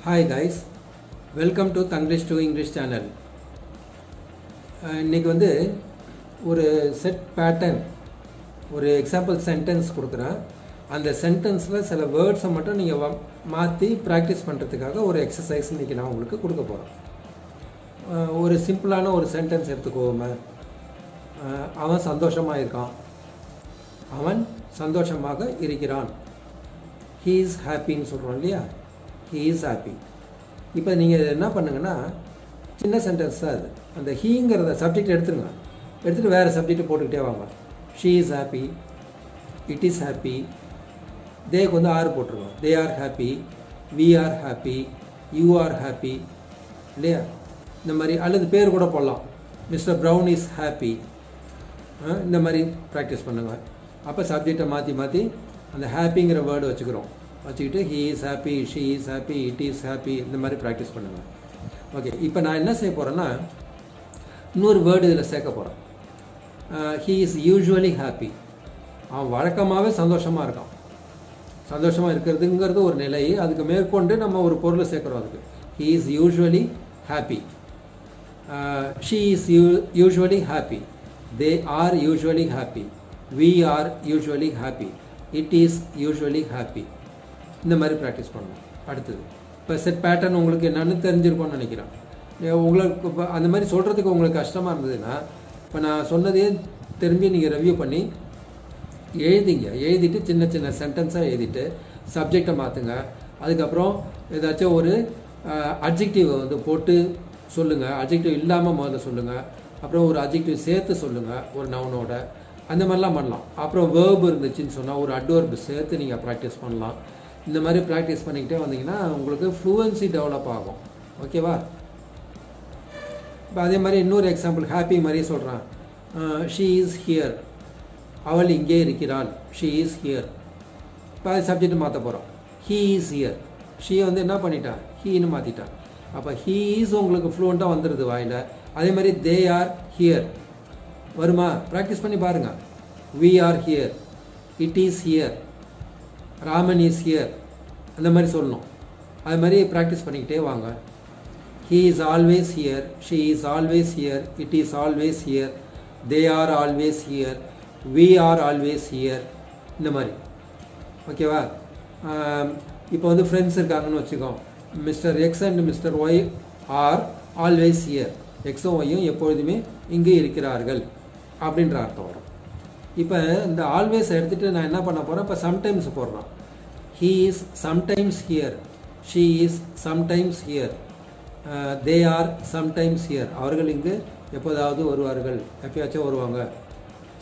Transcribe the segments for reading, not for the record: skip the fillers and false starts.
Hi guys, welcome to Tanglish to English channel. இன்னைக்கு வந்து ஒரு செட் பேட்டர்ன் ஒரு எக்ஸாம்பிள் சென்டென்ஸ் கொடுக்குறேன். அந்த சென்டென்ஸில் சில வேர்ட்ஸை மட்டும் நீங்கள் மாற்றி ப்ராக்டிஸ் பண்ணுறதுக்காக ஒரு எக்ஸசைஸ் இன்றைக்கி நான் உங்களுக்கு கொடுக்க போகிறேன். ஒரு சிம்பிளான ஒரு சென்டென்ஸ் எடுத்துக்கோமே. அவன் சந்தோஷமாக இருக்கான். அவன் சந்தோஷமாக இருக்கிறான். he is ஹாப்பின்னு சொல்கிறோம் இல்லையா, he is happy. இப்போ நீங்கள் என்ன பண்ணுங்கன்னா, சின்ன சென்டென்ஸ் தான் அது. அந்த ஹீங்கிறத சப்ஜெக்ட் எடுத்துருங்க, எடுத்துகிட்டு வேறு சப்ஜெக்டை போட்டுக்கிட்டே வாங்க. She is happy, it is happy, தேக்கு வந்து ஆறு போட்டுருங்க. They are happy, we are happy, you are happy இல்லையா, இந்த மாதிரி. அல்லது பேர் கூட போடலாம், மிஸ்டர் ப்ரௌன் இஸ் ஹாப்பி. இந்த மாதிரி ப்ராக்டிஸ் பண்ணுங்கள். அப்போ சப்ஜெக்டை மாற்றி மாற்றி அந்த ஹாப்பிங்கிற வேர்டு வச்சுக்கிறோம். வச்சுக்கிட்டு he is happy, she is happy, it is happy, இந்த மாதிரி ப்ராக்டிஸ் பண்ணுங்கள். ஓகே, இப்போ நான் என்ன செய்ய போகிறேன்னா, இன்னொரு வேர்டு இதில் சேர்க்க போகிறேன். He is usually happy. அவன் வழக்கமாகவே சந்தோஷமாக இருக்கான். சந்தோஷமாக இருக்கிறதுங்கிறது ஒரு நிலை, அதுக்கு மேற்கொண்டு நம்ம ஒரு பொருளை சேர்க்குறோம். அதுக்கு he is usually happy, she is usually happy, they are usually happy, we are usually happy, it is usually happy. இந்த மாதிரி ப்ராக்டிஸ் பண்ணணும். அடுத்தது இப்போ செட் பேட்டர்ன் உங்களுக்கு என்னென்னு தெரிஞ்சிருக்கோன்னு நினைக்கிறேன். உங்களுக்கு இப்போ அந்த மாதிரி சொல்கிறதுக்கு உங்களுக்கு கஷ்டமாக இருந்ததுன்னா, இப்போ நான் சொன்னதே திரும்பி நீங்கள் ரிவ்யூ பண்ணி எழுதிட்டு சின்ன சின்ன சென்டென்ஸாக எழுதிட்டு சப்ஜெக்டை மாற்றுங்க. அதுக்கப்புறம் ஏதாச்சும் ஒரு அட்ஜெக்டிவ் வந்து போட்டு சொல்லுங்கள். அட்ஜெக்டிவ் இல்லாமல் முதல்ல சொல்லுங்கள். அப்புறம் ஒரு அட்ஜெக்டிவ் சேர்த்து சொல்லுங்கள் ஒரு நவுனோட. அந்த மாதிரிலாம் பண்ணலாம். அப்புறம் வேர்பு இருந்துச்சுன்னு சொன்னால் ஒரு அட்வர்பு சேர்த்து நீங்கள் ப்ராக்டிஸ் பண்ணலாம். இந்த மாதிரி ப்ராக்டிஸ் பண்ணிக்கிட்டே வந்தீங்கன்னா உங்களுக்கு ஃப்ளூவன்சி டெவலப் ஆகும். ஓகேவா? இப்போ அதே மாதிரி இன்னொரு எக்ஸாம்பிள் ஹாப்பி மாதிரி சொல்கிறேன். ஷீ இஸ் ஹியர், அவள் இங்கே இருக்கிறாள். She is here. இப்போ அது சப்ஜெக்ட் மாற்ற போகிறோம். He is here. ஷீ வந்து என்ன பண்ணிட்டான், ஹீன்னு மாற்றிட்டான். அப்போ ஹீ இஸ் உங்களுக்கு ஃப்ளூவெண்ட்டாக வந்துடுது வாயில். அதே மாதிரி தே ஆர் ஹியர் வருமா? ப்ராக்டிஸ் பண்ணி பாருங்கள். We are here, it is here, Raman is here, அந்த மாதிரி சொல்லணும். அது மாதிரி ப்ராக்டிஸ் பண்ணிக்கிட்டே வாங்க. He is always here, she is always here, it is always here, they are always here, we are always here, இந்த மாதிரி. ஓகேவா? இப்போ வந்து ஃப்ரெண்ட்ஸ் இருக்காங்கன்னு வச்சுக்கோ. Mister X and mister Y are always here. எக்ஸும் ஒய்யும் எப்பொழுதுமே இங்கே இருக்கிறார்கள் அப்படின்ற அர்த்தம் வரும். இப்போ இந்த ஆல்வேஸ் எடுத்துகிட்டு நான் என்ன பண்ண போகிறேன், இப்போ சம்டைம்ஸ் போடுறோம். He is sometimes here, she is sometimes here, they R sometimes here. அவர்கள் இங்கு எப்போதாவது வருவார்கள், எப்பயாச்சும் வருவாங்க,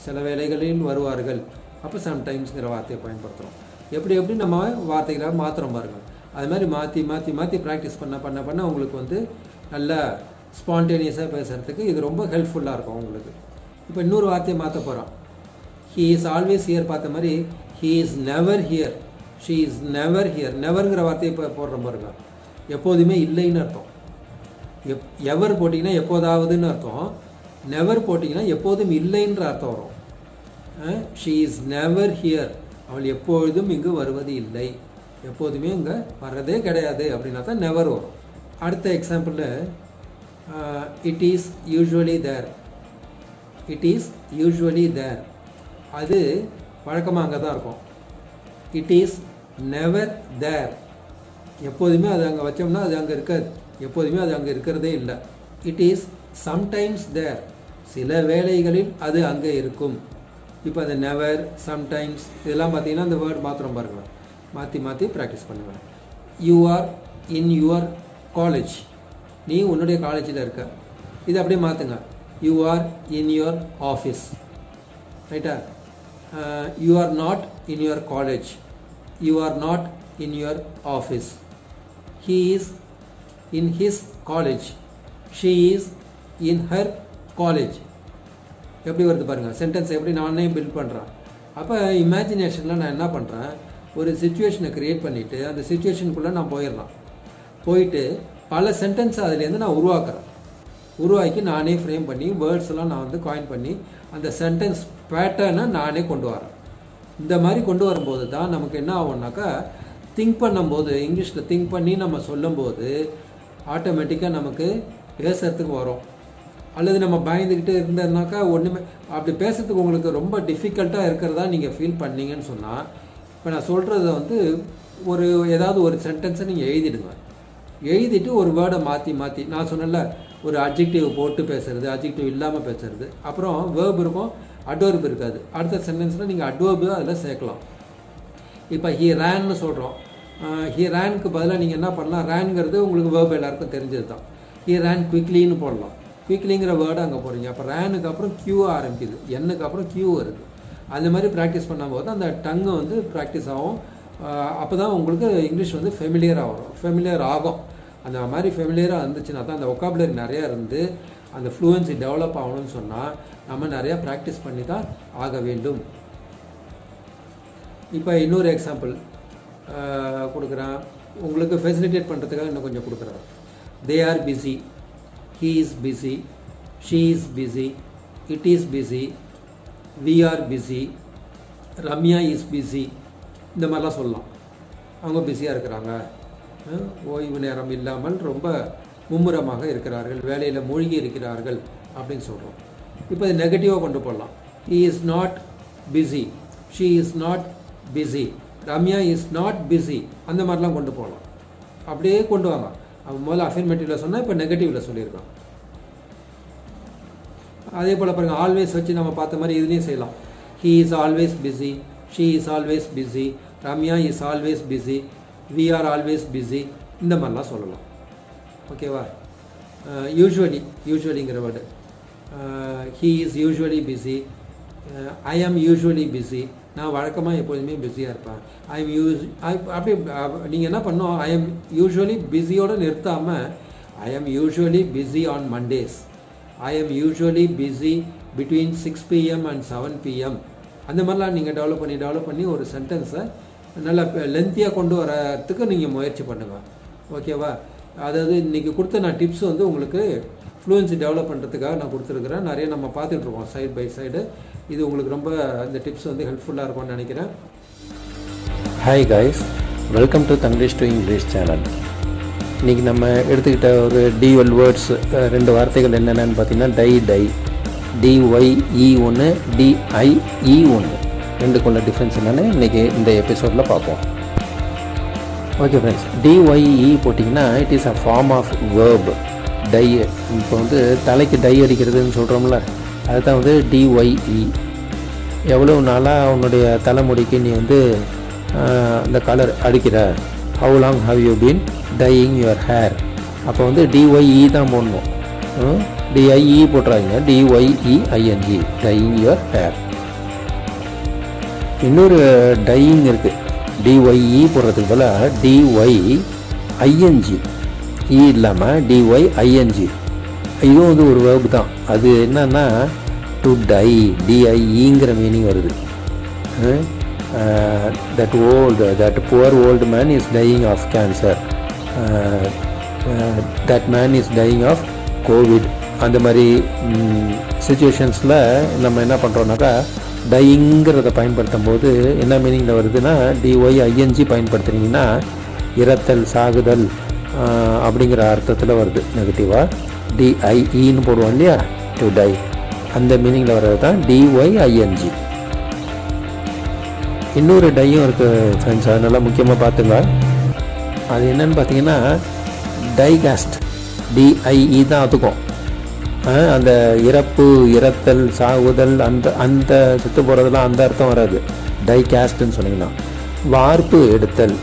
சில வேளைகளில் வருவார்கள். அப்போ சம்டைம்ஸுங்கிற வார்த்தையை பயன்படுத்துகிறோம். எப்படி நம்ம வார்த்தைகளை மாற்றுறோம் பாருங்கள். அது மாதிரி மாற்றி மாற்றி மாற்றி ப்ராக்டிஸ் பண்ண உங்களுக்கு வந்து நல்லா ஸ்பான்டேனியஸாக பேசுகிறதுக்கு இது ரொம்ப ஹெல்ப்ஃபுல்லாக இருக்கும் உங்களுக்கு. இப்போ இன்னொரு வார்த்தையை மாற்ற போகிறோம். ஹீ இஸ் ஆல்வேஸ் ஹியர் பார்த்த மாதிரி he is never here, she is never here. நெவருங்கிற வார்த்தையை இப்போ போடுற பாருங்க. எப்போதுமே இல்லைன்னு அர்த்தம். எவர் போட்டிங்கன்னா எப்போதாவதுன்னு அர்த்தம். நெவர் போட்டிங்கன்னா எப்போதும் இல்லைன்ற அர்த்தம் வரும். ஷீ இஸ் நெவர் ஹியர், அவள் எப்பொழுதும் இங்கு வருவது இல்லை, எப்போதுமே இங்கே வர்றதே கிடையாது அப்படின்னா தான் நெவர் வரும். அடுத்த எக்ஸாம்பிளில் it is usually there, it is usually there, அது வழக்கமாக அங்கே தான் இருக்கும். இட் இஸ் நெவர் தேர், எப்போதுமே அது அங்கே வச்சோம்னா அது அங்கே இருக்காது, எப்போதுமே அது அங்கே இருக்கிறதே இல்லை. இட் இஸ் சம்டைம்ஸ் தேர், சில வேளைகளில் அது அங்கே இருக்கும். இப்போ அந்த நெவர், சம்டைம்ஸ் இதெல்லாம் பார்த்தீங்கன்னா அந்த வேர்டு மாத்திரம் பாருங்கள். மாற்றி மாற்றி ப்ராக்டிஸ் பண்ணுவேன். You are in your college, நீ உன்னுடைய காலேஜில் இருக்க. இது அப்படியே மாற்றுங்க. You are in your office, ரைட்டா? You are not in your college, you are not in your office. He is in his college, she is in her college. எப்படி வருது பாருங்கள் சென்டென்ஸ், எப்படி நானே பில்ட் பண்ணுறேன். அப்போ இமேஜினேஷனில் நான் என்ன பண்ணுறேன், ஒரு சிச்சுவேஷனை க்ரியேட் பண்ணிவிட்டு அந்த சிச்சுவேஷனுக்குள்ளே நான் போயிடுறேன். போயிட்டு பல சென்டென்ஸ் அதுலேருந்து நான் உருவாக்கி நானே ஃப்ரேம் பண்ணி வேர்ட்ஸ் எல்லாம் நான் வந்து காயின் பண்ணி அந்த சென்டென்ஸ் பேட்டர்னை நானே கொண்டு வரேன். இந்த மாதிரி கொண்டு வரும்போது தான் நமக்கு என்ன ஆகும்னாக்கா திங்க் பண்ணும்போது இங்கிலீஷில் திங்க் பண்ணி நம்ம சொல்லும்போது ஆட்டோமேட்டிக்காக நமக்கு பேசுகிறதுக்கு வரும். அல்லது நம்ம பயந்துக்கிட்டு இருந்ததுனாக்கா ஒன்றுமே அப்படி பேசுறதுக்கு உங்களுக்கு ரொம்ப டிஃபிகல்ட்டாக இருக்கிறதா நீங்கள் ஃபீல் பண்ணீங்கன்னு சொன்னால், இப்போ நான் சொல்கிறத வந்து ஏதாவது ஒரு சென்டென்ஸை நீங்கள் எழுதிடுங்க. எழுதிட்டு ஒரு வேர்டை மாற்றி நான் சொன்னல, ஒரு அட்ஜெக்டிவ் போட்டு பேசுகிறது, அட்ஜெக்டிவ் இல்லாமல் பேசுகிறது, அப்புறம் வேர்ப் இருக்கும், அட்வர்ப் இருக்காது. அடுத்த சென்டென்ஸில் நீங்கள் அட்வர்பு அதில் சேர்க்கலாம். இப்போ ஹி ரேன்னு சொல்கிறோம். ஹி ரேனுக்கு பதிலாக நீங்கள் என்ன பண்ணலாம், ரேனுங்கிறது உங்களுக்கு வேர்ப் எல்லாருக்கும் தெரிஞ்சது தான். ஹி ரேன் குவிக்லின்னு போடலாம். குவிக்லிங்கிற வேர்டு அங்கே போடுறீங்க. அப்போ ரேனுக்கு அப்புறம் கியூ ஆரம்பிக்குது, என்னுக்கு அப்புறம் கியூ வருது. அந்த மாதிரி ப்ராக்டிஸ் பண்ணும்போது அந்த டங்கு வந்து ப்ராக்டிஸ் ஆகும். அப்போ தான் உங்களுக்கு இங்கிலீஷ் வந்து ஃபெமிலியர் ஆகும். அந்த மாதிரி ஃபெமிலியராக இருந்துச்சுன்னா தான் அந்த ஒக்காபுலரி நிறையா இருந்து அந்த ஃப்ளூயன்சி டெவலப் ஆகணும்னு சொன்னால் நம்ம நிறையா ப்ராக்டிஸ் பண்ணி தான் ஆக வேண்டும். இப்போ இன்னொரு எக்ஸாம்பிள் கொடுக்குறேன் உங்களுக்கு, ஃபெசிலிட்டேட் பண்ணுறதுக்காக இன்னும் கொஞ்சம் கொடுக்குறேன். They are busy, he is busy, she is busy, it is busy, we are busy, Ramya is busy. இந்த மாதிரிலாம் சொல்லலாம். அவங்க பிஸியாக இருக்கிறாங்க, ஓய்வு நேரம் இல்லாமல் ரொம்ப மும்முரமாக இருக்கிறார்கள், வேலையில் மூழ்கி இருக்கிறார்கள் அப்படின்னு சொல்கிறோம். இப்போ இது நெகட்டிவாக கொண்டு போடலாம். he is not busy, she is not busy, Ramya is not busy. அந்த மாதிரிலாம் கொண்டு போகலாம். அப்படியே கொண்டு வாங்க. அவன் முதல்ல அஃபர்மேட்டிவில் சொன்னால் இப்போ நெகட்டிவில் சொல்லியிருக்கான். அதே போல் பாருங்கள், ஆல்வேஸ் வச்சு நம்ம பார்த்த மாதிரி இதுலேயும் செய்யலாம். He is always busy, she is always busy, Ramya is always busy, we are always busy. இந்த மாதிரிலாம் சொல்லலாம். ஓகேவா? யூஸ்வலிங்கிற word, he is usually busy, I am usually busy. நான் வழக்கமாக எப்போதுமே பிஸியாக இருப்பேன். அப்படி நீங்கள் என்ன பண்ணோம், ஐ எம் யூஸ்வலி பிஸியோடு நிறுத்தாமல் I am usually busy on Mondays, I am usually busy between 6 PM and 7 PM. அந்த மாதிரிலாம் நீங்கள் டெவலப் பண்ணி ஒரு சென்டென்ஸை நல்லா லென்த்தியாக கொண்டு வரத்துக்கு நீங்கள் முயற்சி பண்ணுங்கள். ஓகேவா? அதாவது இன்றைக்கி கொடுத்த நான் டிப்ஸ் வந்து உங்களுக்கு ஃப்ளூயன்சி டெவலப் பண்ணுறதுக்காக நான் கொடுத்துருக்குறேன். நிறைய நம்ம பார்த்துட்ருக்கோம் சைடு பை சைடு. இது உங்களுக்கு ரொம்ப இந்த டிப்ஸ் வந்து ஹெல்ப்ஃபுல்லாக இருக்கும்னு நினைக்கிறேன். Hi guys, welcome to Thanglish to English channel. இன்றைக்கி நம்ம எடுத்துக்கிட்ட ஒரு டிவல் வேர்ட்ஸ் 2 வார்த்தைகள் என்னென்னு பார்த்தீங்கன்னா டை, DYE ஒன்று, DIE ஒன்று. ரெண்டுக்குள்ள டிஃப்ரென்ஸ் என்னென்னு இன்றைக்கி இந்த எபிசோடில் பார்ப்போம். ஓகே ஃப்ரெண்ட்ஸ், DYE போட்டிங்கன்னா it is a form of verb. Dye, இப்போ வந்து தலைக்கு டை அடிக்கிறதுன்னு சொல்கிறோம்ல, அதுதான் வந்து DYE. எவ்வளோ நாளாக உன்னுடைய தலைமுடிக்கு நீ வந்து அந்த கலர் அடிக்கிற, how long have you been dyeing your hair. அப்போ வந்து DYE தான் போடணும். DIE போட்டுறாங்க, DYEING, டையிங் யுவர் ஹேர். இன்னொரு டையிங் இருக்குது, DYE போடுறதுக்கு பதிலாக DYING, இ இல்லாமல் DYING. இதுவும் வந்து ஒரு வேர்பு தான். அது என்னன்னா டு டை, DIEங்கிற மீனிங் வருது. that poor old man is dying of cancer, that man is dying of COVID. அந்த மாதிரி சிச்சுவேஷன்ஸில் நம்ம என்ன பண்ணுறோம்னாக்கா டைங்கிறத பயன்படுத்தும் போது என்ன மீனிங்கில் வருதுன்னா DYING பயன்படுத்துனீங்கன்னா இறத்தல், சாகுதல் அப்படிங்கிற அர்த்தத்தில் வருது. நெகட்டிவாக DIEன்னு போடுவோம் இல்லையா, டு டை, அந்த மீனிங்கில் வர்றது தான் DYING. இன்னொரு டையும் இருக்குது ஃப்ரெண்ட்ஸ், அதனால் முக்கியமாக பார்த்துங்க. அது என்னன்னு பார்த்தீங்கன்னா டைகாஸ்ட், DIE தான் அதுக்கும். அந்த இறப்பு, இறத்தல், சாகுதல், அந்த செத்து போகிறதுலாம் அந்த அர்த்தம் வராது. டைகாஸ்ட்னு சொன்னீங்கன்னா வார்ப்பு எடுத்தல்,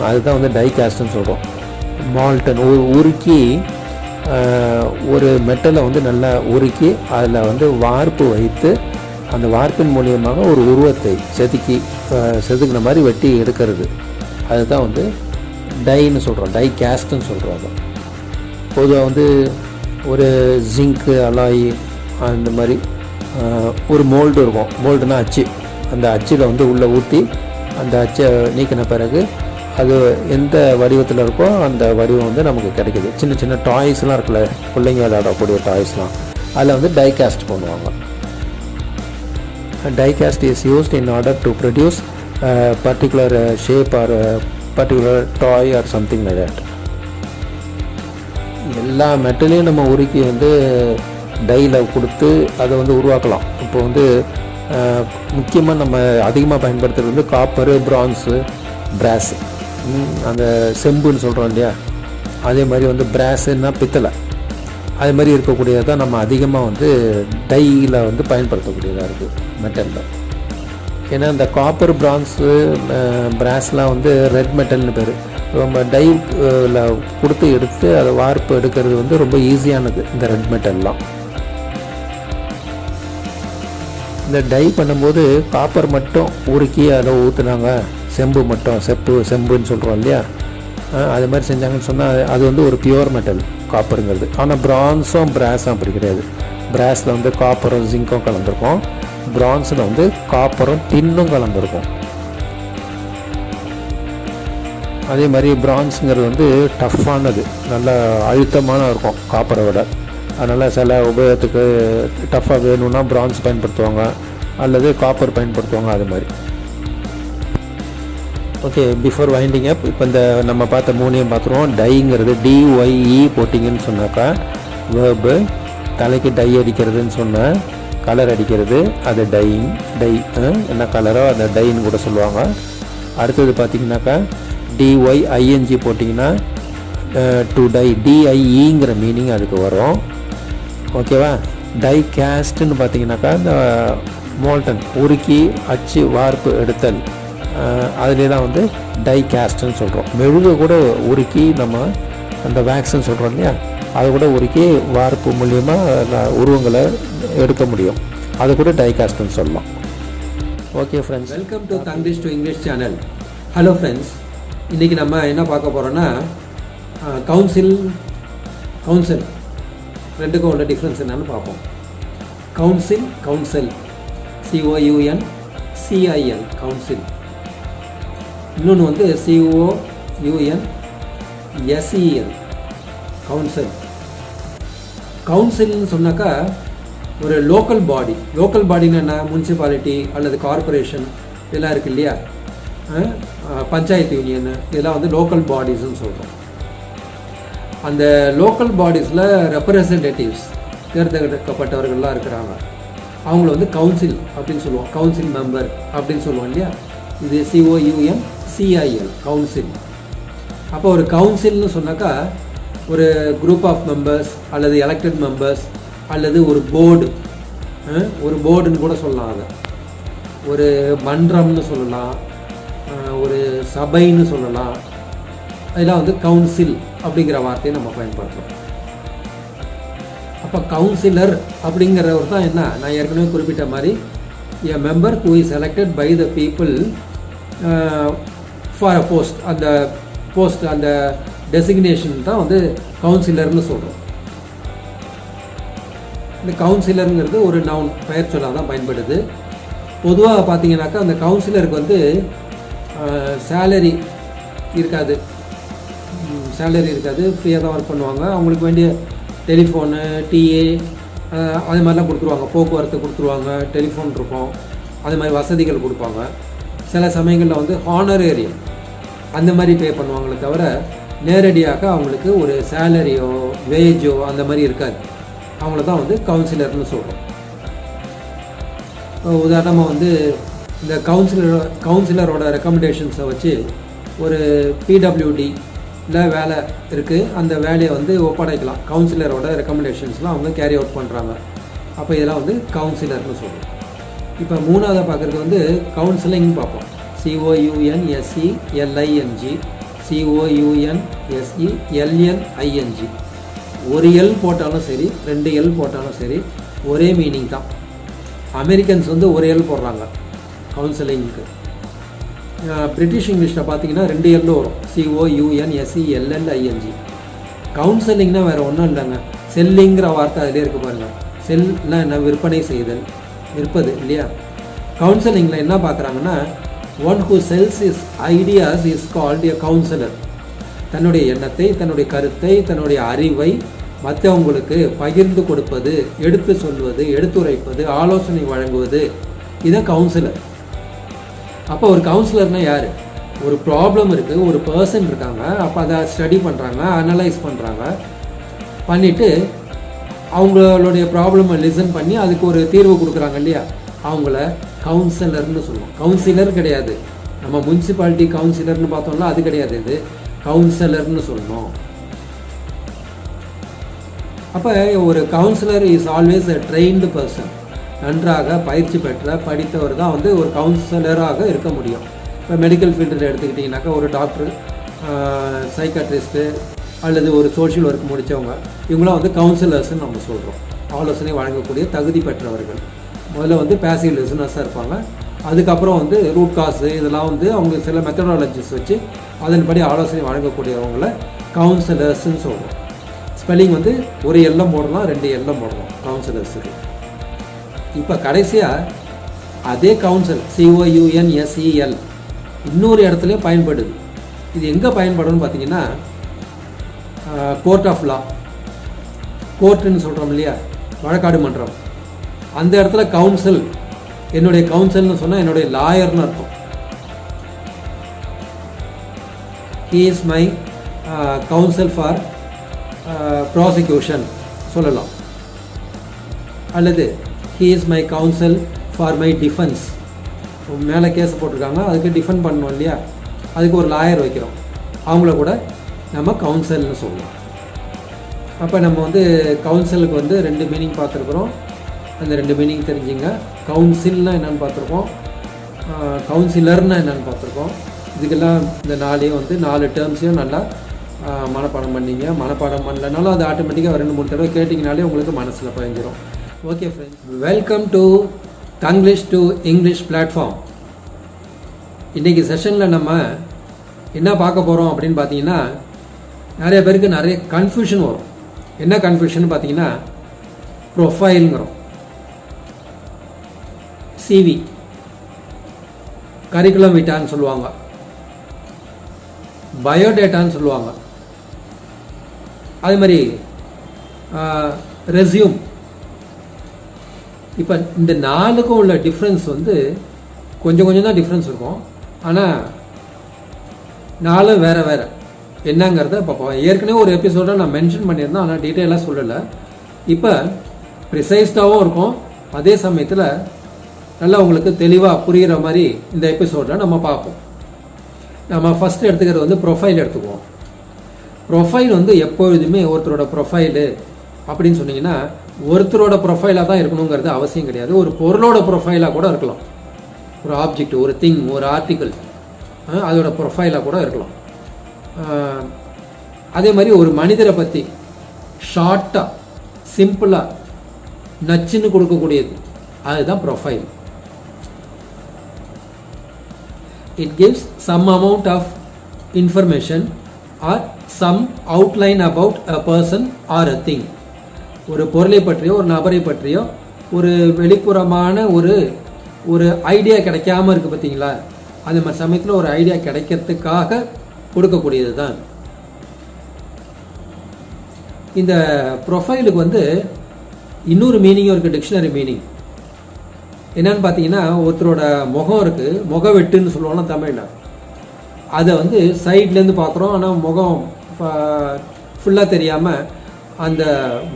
அதுதான் வந்து டைகாஸ்ட்னு சொல்கிறோம். மால்டன், உருக்கி ஒரு மெட்டலை வந்து நல்லா உருக்கி அதில் வந்து வார்ப்பு வைத்து அந்த வார்ப்பின் மூலியமாக ஒரு உருவத்தை செதுக்கின மாதிரி வெட்டி எடுக்கிறது, அதுதான் வந்து டைன்னு சொல்கிறோம், டை கேஸ்ட்னு சொல்கிறோம். பொதுவாக வந்து ஒரு ஜிங்க்கு, அலாய், அந்த மாதிரி ஒரு மோல்டு இருக்கும். மோல்டுனா அச்சு, அந்த அச்சில் வந்து உள்ளே ஊற்றி அந்த அச்சை நீக்கின பிறகு அது எந்த வடிவத்தில் இருக்கோ அந்த வடிவம் வந்து நமக்கு கிடைக்கிது. சின்ன சின்ன டாய்ஸ்லாம் இருக்குல்ல, பிள்ளைங்க விளையாடக்கூடிய டாய்ஸ்லாம், அதில் வந்து டைகாஸ்ட் பண்ணுவாங்க. Die cast is used in order to produce particular shape or particular toy or something like that. எல்லா மெட்டலையும் நம்ம உருக்கி வந்து டையில் கொடுத்து அதை வந்து உருவாக்கலாம். இப்போ வந்து முக்கியமாக நம்ம அதிகமாக பயன்படுத்துகிறது வந்து காப்பரு, பிரான்ஸு, பிராஸு. அந்த செம்புன்னு சொல்கிறோம் இல்லையா, அதே மாதிரி வந்து பிராஸுன்னா பித்தளை, அது மாதிரி இருக்கக்கூடியது தான் நம்ம அதிகமாக வந்து டையில் வந்து பயன்படுத்தக்கூடியதாக இருக்குது மெட்டலில். ஏன்னா இந்த காப்பர், பிரான்ஸு, பிராஸ்லாம் வந்து ரெட் மெட்டல்னு பேர். நம்ம டையில் கொடுத்து எடுத்து அதை வார்ப்பு எடுக்கிறது வந்து ரொம்ப ஈஸியானது இந்த ரெட் மெட்டல்லாம். இந்த டை பண்ணும்போது காப்பர் மட்டும் உருக்கி அதை ஊற்றுனாங்க, செம்பு மட்டும் செம்புன்னு சொல்கிறோம் இல்லையா, அது மாதிரி செஞ்சாங்கன்னு சொன்னால் அது வந்து ஒரு பியூர் மெட்டல் காப்பருங்கிறது. ஆனால் பிரான்ஸும் பிராஸும் அப்படி கிடையாது. பிராஸில் வந்து காப்பரும் ஜிங்க்கும் கலந்துருக்கும், பிரான்ஸில் வந்து காப்பரும் டின்னும் கலந்துருக்கும். அதே மாதிரி பிரான்ஸுங்கிறது வந்து டஃப்பானது, நல்ல அழுத்தமான இருக்கும் காப்பரை விட. அதனால் சில உபயோகத்துக்கு டஃப்பாக வேணும்னா பிரான்ஸ் பயன்படுத்துவாங்க அல்லது காப்பர் பயன்படுத்துவாங்க. அது மாதிரி. ஓகே, பிஃபோர் வைண்டிங் அப் இப்போ இந்த நம்ம பார்த்த மூணையும் பார்த்துருவோம். டைங்கிறது DYE போட்டிங்கன்னு சொன்னாக்கா வேர்பு, தலைக்கு டை அடிக்கிறதுன்னு சொன்னால் கலர் அடிக்கிறது, அது டையிங். டை என்ன கலரோ அதை டைன்னு கூட சொல்லுவாங்க. அடுத்தது பார்த்திங்கனாக்கா DYING போட்டிங்கன்னா டு டை, DIEங்கிற மீனிங் அதுக்கு வரும். ஓகேவா. டை கேஸ்ட்டுன்னு பார்த்தீங்கன்னாக்கா இந்த மோல்டன் உருக்கி அச்சு வார்ப்பு எடுத்தல், அதுலேயே தான் வந்து டை கேஸ்ட்டுன்னு சொல்கிறோம். மெழுகு கூட உருக்கி நம்ம அந்த வேக்ஸ்ன்னு சொல்கிறோம் இல்லையா, அதை கூட உருக்கி வார்ப்பு மூலியமாக உருவங்களை எடுக்க முடியும். அது கூட டை காஸ்ட்னு சொல்லலாம். Okay friends, welcome to Thanglish to English channel. Hello friends, இன்றைக்கி நம்ம என்ன பார்க்க போகிறோன்னா கவுன்சில் ரெண்டுக்கும் உள்ள டிஃப்ரென்ஸ் என்னன்னு பார்ப்போம். Council COUNCIL council. இன்னொன்று வந்து COUNSEL கவுன்சில். கவுன்சில்னு சொன்னாக்கா ஒரு லோக்கல் பாடின்னு என்ன, முனிசிபாலிட்டி அல்லது கார்பரேஷன் இதெல்லாம் இருக்குது இல்லையா, பஞ்சாயத்து யூனியன், இதெல்லாம் வந்து லோக்கல் பாடிஸ்ன்னு சொல்கிறோம். அந்த லோக்கல் பாடிஸில் ரெப்ரசன்டேட்டிவ்ஸ் தேர்ந்தெடுக்கப்பட்டவர்கள்லாம் இருக்கிறாங்க, அவங்கள வந்து கவுன்சில் அப்படின்னு சொல்லுவோம், கவுன்சில் மெம்பர் அப்படின்னு சொல்லுவோம் இல்லையா. இது COUNCIL கவுன்சில். அப்போ ஒரு கவுன்சில்னு சொன்னாக்கா ஒரு குரூப் ஆஃப் மெம்பர்ஸ் அல்லது எலெக்டட் மெம்பர்ஸ் அல்லது ஒரு போர்டுன்னு கூட சொல்லலாம். அதை ஒரு மன்றம்னு சொல்லலாம், ஒரு சபைன்னு சொல்லலாம். அதெல்லாம் வந்து கவுன்சில் அப்படிங்கிற வார்த்தையை நம்ம பயன்படுத்துகிறோம். அப்போ கவுன்சிலர் அப்படிங்கிறவர் தான் என்ன, நான் ஏற்கனவே குறிப்பிட்ட மாதிரி a member who is elected by the people for a post. அந்த போஸ்ட், அந்த டெசிக்னேஷன் தான் வந்து கவுன்சிலர்னு சொல்கிறோம். இந்த கவுன்சிலருங்கிறது ஒரு நவுன், பெயர் சொல்லாக தான் பயன்படுது. பொதுவாக பார்த்தீங்கன்னாக்கா அந்த கவுன்சிலருக்கு வந்து சேலரி இருக்காது, ஃப்ரீயாக தான் ஒர்க் பண்ணுவாங்க. அவங்களுக்கு வேண்டிய டெலிஃபோனு, டிஏ அது மாதிரிலாம் கொடுத்துருவாங்க, போக்குவரத்து கொடுத்துருவாங்க, டெலிஃபோன் இருக்கும், அது மாதிரி வசதிகள் கொடுப்பாங்க. சில சமயங்களில் வந்து ஹானரேரியம் அந்த மாதிரி பே பண்ணுவாங்களே தவிர நேரடியாக அவங்களுக்கு ஒரு சேலரியோ வேஜோ அந்த மாதிரி இருக்காது. அவங்கள தான் வந்து கவுன்சிலர்னு சொல்கிறோம். உதாரணமாக வந்து இந்த கவுன்சிலரோட ரெக்கமெண்டேஷன்ஸை வச்சு ஒரு PWDல வேலை இருக்குது, அந்த வேலையை வந்து ஒப்படைக்கலாம். கவுன்சிலரோட ரெக்கமெண்டேஷன்ஸ்லாம் அவங்க கேரி அவுட் பண்ணுறாங்க. அப்போ இதெல்லாம் வந்து கவுன்சிலர்னு சொல்லுவோம். இப்போ மூணாவது பார்க்குறது வந்து கவுன்சிலிங் பார்ப்போம். COUNSELING ஒரு எல் போட்டாலும் சரி, 2 எல் போட்டாலும் சரி, ஒரே மீனிங் தான். அமெரிக்கன்ஸ் வந்து ஒரு எல் போடுறாங்க கவுன்சிலிங்க்கு. பிரிட்டிஷ் இங்கிலீஷில் பார்த்தீங்கன்னா 2 எல் வரும், COUNSELLING. கவுன்சிலிங்னா வேறு ஒன்றும் இல்லைங்க, செல்லிங்கிற வார்த்தை அதிலே இருக்குது பாருங்கள். செல்னா என்ன, விற்பனை செய்தல், விற்பது இல்லையா. கவுன்சிலிங்கில் என்ன பார்க்குறாங்கன்னா, one who sells is ideas is called a counsellor. தன்னுடைய எண்ணத்தை, தன்னுடைய கருத்தை, தன்னுடைய அறிவை மற்றவங்களுக்கு பகிர்ந்து கொடுப்பது, எடுத்து சொல்வது, எடுத்துரைப்பது, ஆலோசனை வழங்குவது, இதை கவுன்சிலர். அப்போ ஒரு கவுன்சிலர்னால் யார்? ஒரு ப்ராப்ளம் இருக்குது, ஒரு பர்சன் இருக்காங்க, அப்போ அதை ஸ்டடி பண்ணுறாங்க, அனலைஸ் பண்ணுறாங்க, பண்ணிவிட்டு அவங்களுடைய ப்ராப்ளமை லிசன் பண்ணி அதுக்கு ஒரு தீர்வு கொடுக்குறாங்க இல்லையா, அவங்கள கவுன்சிலர்னு சொல்லுவோம். கவுன்சிலர் கிடையாது, நம்ம முனிசிபாலிட்டி கவுன்சிலர்னு பார்த்தோம்னா அது கிடையாது, இது கவுன்சிலர்னு சொல்லணும். அப்போ ஒரு councillor is always a trained person. நன்றாக பயிற்சி பெற்ற படித்தவர் தான் வந்து ஒரு கவுன்சிலராக இருக்க முடியும். இப்போ மெடிக்கல் ஃபீல்டில் எடுத்துக்கிட்டிங்கனாக்கா ஒரு டாக்டர், சைக்காட்ரிஸ்ட்டு அல்லது ஒரு சோஷியல் ஒர்க் முடித்தவங்க, இவங்களாம் வந்து கவுன்சிலர்ஸ்ன்னு நம்ம சொல்கிறோம். ஆலோசனை வழங்கக்கூடிய தகுதி பெற்றவர்கள். முதல்ல வந்து பேசிவ் லிசனர்ஸாக இருப்பாங்க, அதுக்கப்புறம் வந்து ரூட் காசு இதெல்லாம் வந்து அவங்க சில மெத்தடாலஜிஸ் வச்சு அதன்படி ஆலோசனை வழங்கக்கூடியவங்கள கவுன்சிலர்ஸ்ன்னு சொல்கிறோம். ஸ்பெல்லிங் வந்து ஒரு எல்லம் போடலாம், 2 எல்லம் போடலாம் கவுன்சிலர்ஸுக்கு. இப்போ கடைசியாக அதே கவுன்சில் COUNSEL இன்னொரு இடத்துலையும் பயன்படுது. இது எங்கே பயன்படும்னு பார்த்தீங்கன்னா கோர்ட் ஆஃப் லா, கோர்ட்டுன்னு சொல்கிறோம் இல்லையா, வழக்காடு மன்றம், அந்த இடத்துல கவுன்சில், என்னுடைய கவுன்சில்னு சொன்னால் என்னுடைய லாயர்னு அர்த்தம். He is my council for prosecution சொல்லலாம், அல்லது he is my council for my defence. மேலே கேஸ் போட்டிருக்காங்க, அதுக்கு டிஃபெண்ட் பண்ணணும் இல்லையா, அதுக்கு ஒரு லாயர் வைக்கிறோம், அவங்கள கூட நம்ம கவுன்சில்னு சொல்லுவோம். அப்போ நம்ம வந்து கவுன்சிலுக்கு வந்து 2 மீனிங் பார்த்துருக்குறோம். அந்த 2 மீனிங் தெரிஞ்சுங்க. கவுன்சில்னால் என்னென்னு பார்த்துருக்கோம், கவுன்சிலர்னால் என்னென்னு பார்த்துருக்கோம். இதுக்கெல்லாம் இந்த 4 டேர்ம்ஸையும் நல்லா மனப்பாடம் பண்ணிங்க. மனப்பாடம் பண்ணலனாலும் அது ஆட்டோமேட்டிக்காக 2-3 தடவை கேட்டிங்கனாலே உங்களுக்கு மனசில் பதிஞ்சிடும். Okay friends, welcome to Thanglish to English platform. இன்றைக்கி செஷனில் நம்ம என்ன பார்க்க போகிறோம் அப்படின்னு பார்த்தீங்கன்னா, நிறைய பேருக்கு நிறைய கன்ஃபியூஷன் வரும். என்ன கன்ஃபியூஷன் பார்த்தீங்கன்னா, ப்ரொஃபைலுங்கிறோம், CV, கரிக்குலம் விட்டான்னு சொல்லுவாங்க, பயோடேட்டான்னு சொல்லுவாங்க, அதே மாதிரி ரெஸ்யூம். இப்போ இந்த 4க்கும் உள்ள டிஃப்ரென்ஸ் வந்து கொஞ்சம் தான் டிஃப்ரென்ஸ் இருக்கும். ஆனால் 4 வேறு வேறு என்னங்கிறத பார்ப்போம். ஏற்கனவே ஒரு எபிசோட நான் மென்ஷன் பண்ணியிருந்தேன், ஆனால் டீட்டெயிலாக சொல்லலை. இப்போ ப்ரிசைஸ்டாகவும் இருக்கும், அதே சமயத்தில் நல்லா உங்களுக்கு தெளிவாக புரிகிற மாதிரி இந்த எபிசோடில் நம்ம பார்ப்போம். நம்ம ஃபஸ்ட்டு எடுத்துக்கிறது வந்து ப்ரொஃபைல் எடுத்துக்குவோம். ப்ரொஃபைல் வந்து எப்பொழுதுமே ஒருத்தரோட ப்ரொஃபைலு அப்படின்னு சொன்னீங்கன்னா ஒருத்தரோட ப்ரொஃபைலாக தான் இருக்கணுங்கிறது அவசியம் கிடையாது. ஒரு பொருளோட ப்ரொஃபைலாக கூட இருக்கலாம். ஒரு ஆப்ஜெக்ட், ஒரு திங், ஒரு ஆர்டிக்கல், அதோட ப்ரொஃபைலாக கூட இருக்கலாம். அதே மாதிரி ஒரு மனிதரை பற்றி ஷார்ட்டாக சிம்பிளாக நச்சுன்னு கொடுக்கக்கூடியது அதுதான் profile. It gives some amount of information or some outline about a person or a thing. ஒரு பொருளை பற்றியோ ஒரு நபரை பற்றியோ ஒரு வெளிப்புறமான ஒரு ஐடியா கிடைக்காம இருக்குது பார்த்தீங்களா, அந்த மாதிரி சமயத்தில் ஒரு ஐடியா கிடைக்கிறதுக்காக கொடுக்கக்கூடியது தான் இந்த ப்ரொஃபைலுக்கு. வந்து இன்னொரு மீனிங்கும் இருக்குது, டிக்ஷனரி மீனிங். என்னன்னு பார்த்தீங்கன்னா, ஒருத்தரோட முகம் இருக்குது, முகவெட்டுன்னு சொல்லுவோம்னா தமிழில், அதை வந்து சைட்லேருந்து பார்க்குறோம், ஆனால் முகம் ஃபுல்லாக தெரியாமல் அந்த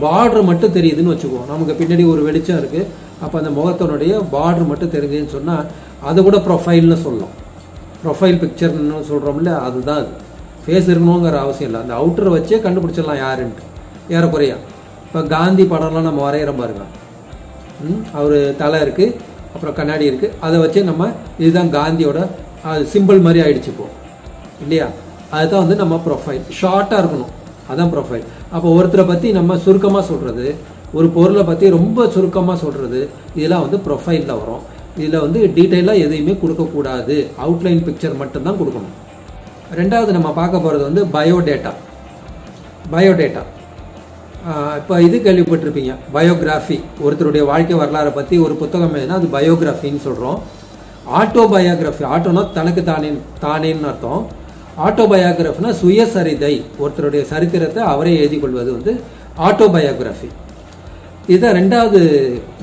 பார்டர் மட்டும் தெரியுதுன்னு வச்சுக்குவோம். நமக்கு பின்னாடி ஒரு வெளிச்சம் இருக்குது, அப்போ அந்த முகத்தினுடைய பார்டர் மட்டும் தெரிஞ்சுன்னு சொன்னால் அதை கூட ப்ரொஃபைல்னு சொல்லலாம். ப்ரொஃபைல் பிக்சர்னு சொல்கிறோம்ல, அதுதான் அது. ஃபேஸ் இருக்கணுங்கிற அவசியம் இல்லை, அந்த அவுட்டரை வச்சே கண்டுபிடிச்சிடலாம் யாருன்ட்டு ஏறக்குறையா. இப்போ காந்தி படம்லாம் நம்ம வரைகிற பாருங்க, அவர் தலை இருக்குது, அப்புறம் கண்ணாடி இருக்குது, அதை வச்சு நம்ம இதுதான் காந்தியோட அது சிம்பிள் மாதிரி ஆகிடுச்சுப்போ இல்லையா. அதுதான் வந்து நம்ம ப்ரொஃபைல். ஷார்ட்டாக இருக்கணும், அதான் ப்ரொஃபைல். அப்போ ஒருத்தரை பற்றி நம்ம சுருக்கமாக சொல்கிறது, ஒரு பொருளை பற்றி ரொம்ப சுருக்கமாக சொல்கிறது, இதெல்லாம் வந்து ப்ரொஃபைலில் வரும். இதில் வந்து டீட்டெயிலாக எதையுமே கொடுக்கக்கூடாது, அவுட்லைன் பிக்சர் மட்டும்தான் கொடுக்கணும். ரெண்டாவது நம்ம பார்க்க போகிறது வந்து பயோடேட்டா. பயோடேட்டா இப்போ இது கேள்விப்பட்டிருப்பீங்க, பயோகிராஃபி. ஒருத்தருடைய வாழ்க்கை வரலாறை பற்றி ஒரு புத்தகம் எதுனா அது பயோகிராஃபின்னு சொல்கிறோம். ஆட்டோபயோகிராஃபி, ஆட்டோனா தனக்கு தானேன்னு அர்த்தம். ஆட்டோபயோகிராஃபினா சுயசரிதை, ஒருத்தருடைய சரித்திரத்தை அவரே எழுதி கொள்வது வந்து ஆட்டோபயோகிராஃபி. இதுதான் ரெண்டாவது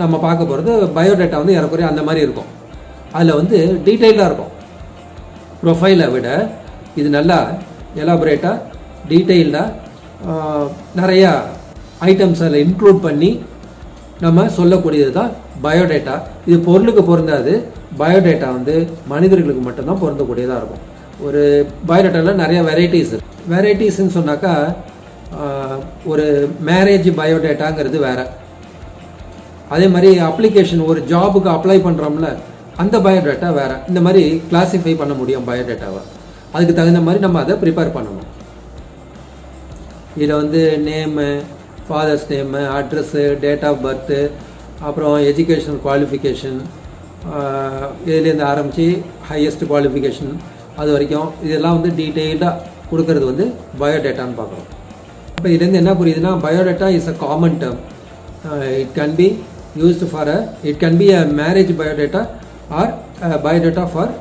நம்ம பார்க்க போகிறது. பயோடேட்டா வந்து ஏறக்குறைய அந்த மாதிரி இருக்கும். அதில் வந்து டீட்டெயிலாக இருக்கும். ப்ரொஃபைலை விட இது நல்லா எலாபரேட்டாக டீட்டெயில்டாக நிறையா ஐட்டம்ஸ் அதில் இன்க்ளூட் பண்ணி நம்ம சொல்லக்கூடியது தான் பயோடேட்டா. இது பொருளுக்கு பொருந்தாது. பயோடேட்டா வந்து மனிதர்களுக்கு மட்டும்தான் பொருந்தக்கூடியதாக இருக்கும். ஒரு பயோடேட்டாவில் நிறைய வெரைட்டிஸ்ன்னு சொன்னாக்கா ஒரு மேரேஜ் பயோடேட்டாங்கிறது வேறு. அதே மாதிரி அப்ளிகேஷன் ஒரு ஜாபுக்கு அப்ளை பண்ணுறோம்ல அந்த பயோடேட்டா வேறு. இந்த மாதிரி கிளாஸிஃபை பண்ண முடியும் பயோடேட்டாவை. அதுக்கு தகுந்த மாதிரி நம்ம அதை ப்ரிப்பேர் பண்ணணும். இதில் வந்து name, father's name, address, date of birth, அப்புறம் எஜுகேஷனல் குவாலிஃபிகேஷன், இதுலேருந்து ஆரம்பித்து ஹையஸ்ட் குவாலிஃபிகேஷன் அது வரைக்கும் இதெல்லாம் வந்து டீட்டெயில்டாக கொடுக்கறது வந்து பயோடேட்டான்னு பார்க்குறோம். இப்போ இதுலேருந்து என்ன புரியுதுன்னா, biodata is a common term. It can be used for it can be a marriage biodata or biodata for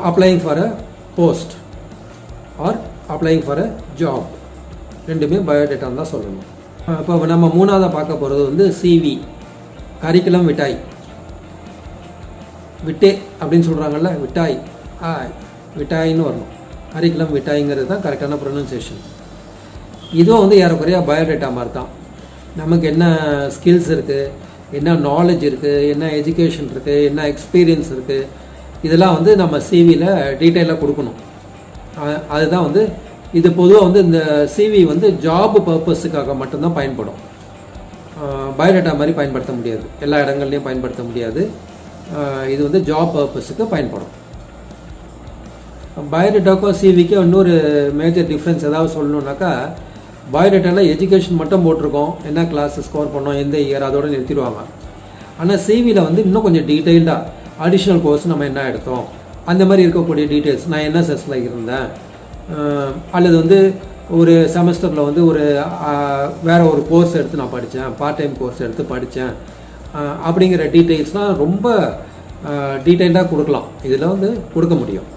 applying for a post or applying for a job. ரெண்டுமே பயோடேட்டான்னு தான் சொல்லணும். இப்போ நம்ம மூணாவதாக பார்க்க போகிறது வந்து சிவி, கரிக்குலம் விட்டாய். விட்டே அப்படின்னு சொல்கிறாங்கல்ல, விட்டாய் விட்டாயின்னு வரணும். கரிக்குலம் விட்டாய்ங்கிறது தான் கரெக்டான ப்ரொனன்சியேஷன். இதுவும் வந்து ஏறக்குறைய பயோடேட்டா மாதிரி தான். நமக்கு என்ன ஸ்கில்ஸ் இருக்குது, என்ன நாலேஜ் இருக்குது, என்ன எஜுகேஷன் இருக்குது, என்ன எக்ஸ்பீரியன்ஸ் இருக்குது, இதெல்லாம் வந்து நம்ம சிவியில் டீட்டெயிலாக கொடுக்கணும். அதுதான் வந்து இது பொதுவாக வந்து இந்த சிவி வந்து ஜாப் பர்பஸுக்காக மட்டும்தான் பயன்படும். பயோடேட்டா மாதிரி பயன்படுத்த முடியாது, எல்லா இடங்கள்லையும் பயன்படுத்த முடியாது. இது வந்து ஜாப் பர்பஸுக்கு பயன்படும். பயோடேட்டாக்கும் சிவிக்கும் இன்னொரு மேஜர் டிஃப்ரென்ஸ் ஏதாவது சொல்லணுன்னாக்கா, பயோடேட்டாவில் எஜுகேஷன் மட்டும் போட்டிருக்கோம், என்ன கிளாஸ் ஸ்கோர் பண்ணோம், எந்த இயர், அதோடு நிறுத்திடுவாங்க. ஆனால் சிவியில் வந்து இன்னும் கொஞ்சம் டீட்டெயில்டாக அடிஷ்னல் கோர்ஸ் நம்ம என்ன எடுத்தோம், அந்த மாதிரி இருக்கக்கூடிய டீட்டெயில்ஸ், நான் என்ன செஸ்ல இருந்தேன், அல்லது வந்து ஒரு செமஸ்டரில் வந்து ஒரு வேறு ஒரு கோர்ஸ் எடுத்து நான் படித்தேன், பார்ட் டைம் கோர்ஸ் எடுத்து படித்தேன், அப்படிங்கிற டீட்டெயில்ஸ்லாம் ரொம்ப டீட்டெயில்டாக கொடுக்கலாம். இதில் வந்து கொடுக்க முடியும்.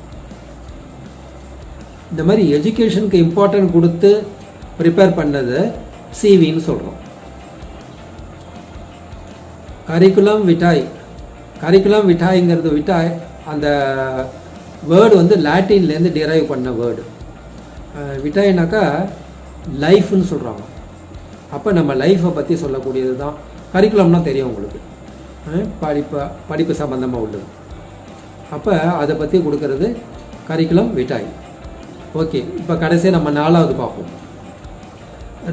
இந்த மாதிரி எஜுகேஷனுக்கு இம்பார்ட்டன்ட் கொடுத்து ப்ரிப்பேர் பண்ணது சிவின்னு சொல்கிறோம். கரிக்குலம் விட்டாய். கரிக்குலம் விட்டாய்ங்கிறது விட்டாய் அந்த வேர்டு வந்து லாட்டின்லேருந்து டிரைவ் பண்ண வேர்டு. விட்டாய்னாக்கா லைஃப்னு சொல்கிறாங்க. அப்போ நம்ம லைஃப்பை பற்றி சொல்லக்கூடியது தான் கரிக்குலம்னா தெரியும் உங்களுக்கு, படிப்பு சம்மந்தமாக உள்ளது. அப்போ அதை பற்றி கொடுக்கறது கரிக்குலம் விட்டாய். ஓகே, இப்போ கடைசியாக நம்ம நாலாவது பார்ப்போம்.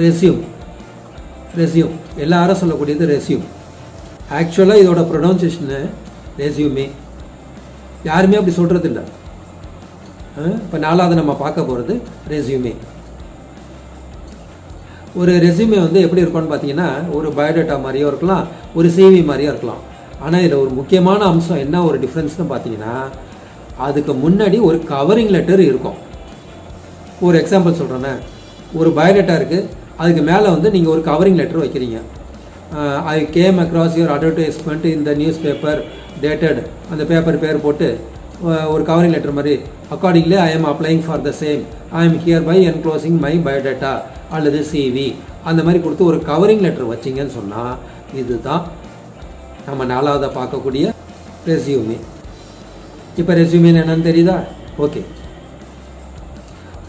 ரெஸ்யூம். எல்லாரும் சொல்லக்கூடியது ரெஸ்யூம். ஆக்சுவலாக இதோட ப்ரொனவுன்சியேஷனு ரெஸ்யூமே. யாருமே அப்படி சொல்கிறது இல்லை. இப்போ நாலாவது நம்ம பார்க்க போகிறது ரெஸ்யூமே. ஒரு ரெஸ்யூமே வந்து எப்படி இருக்கும்னு பார்த்தீங்கன்னா, ஒரு பயோடேட்டா மாதிரியும் இருக்கலாம், ஒரு சிவி மாதிரியும் இருக்கலாம். ஆனால் இதில் ஒரு முக்கியமான அம்சம் என்ன ஒரு டிஃப்ரென்ஸ்னு பார்த்தீங்கன்னா, அதுக்கு முன்னாடி ஒரு கவரிங் லெட்டர் இருக்கும். ஒரு எக்ஸாம்பிள் சொல்கிறேன்னே, ஒரு பயோடேட்டா இருக்குது, அதுக்கு மேலே வந்து நீங்கள் ஒரு கவரிங் லெட்டர் வைக்கிறீங்க. I came across your advertisement இந்த நியூஸ் பேப்பர் டேட்டட், அந்த பேப்பர் பேர் போட்டு ஒரு கவரிங் லெட்டர் மாதிரி, accordingly I am applying for the same, I am hereby enclosing my biodata அல்லது சிவி, அந்த மாதிரி கொடுத்து ஒரு கவரிங் லெட்டர் வச்சிங்கன்னு சொன்னால் இதுதான் நம்ம நாலாவதாக பார்க்கக்கூடிய ரெஸ்யூமே. இப்போ ரெஸ்யூமேன்னு என்னன்னு தெரியுதா? ஓகே,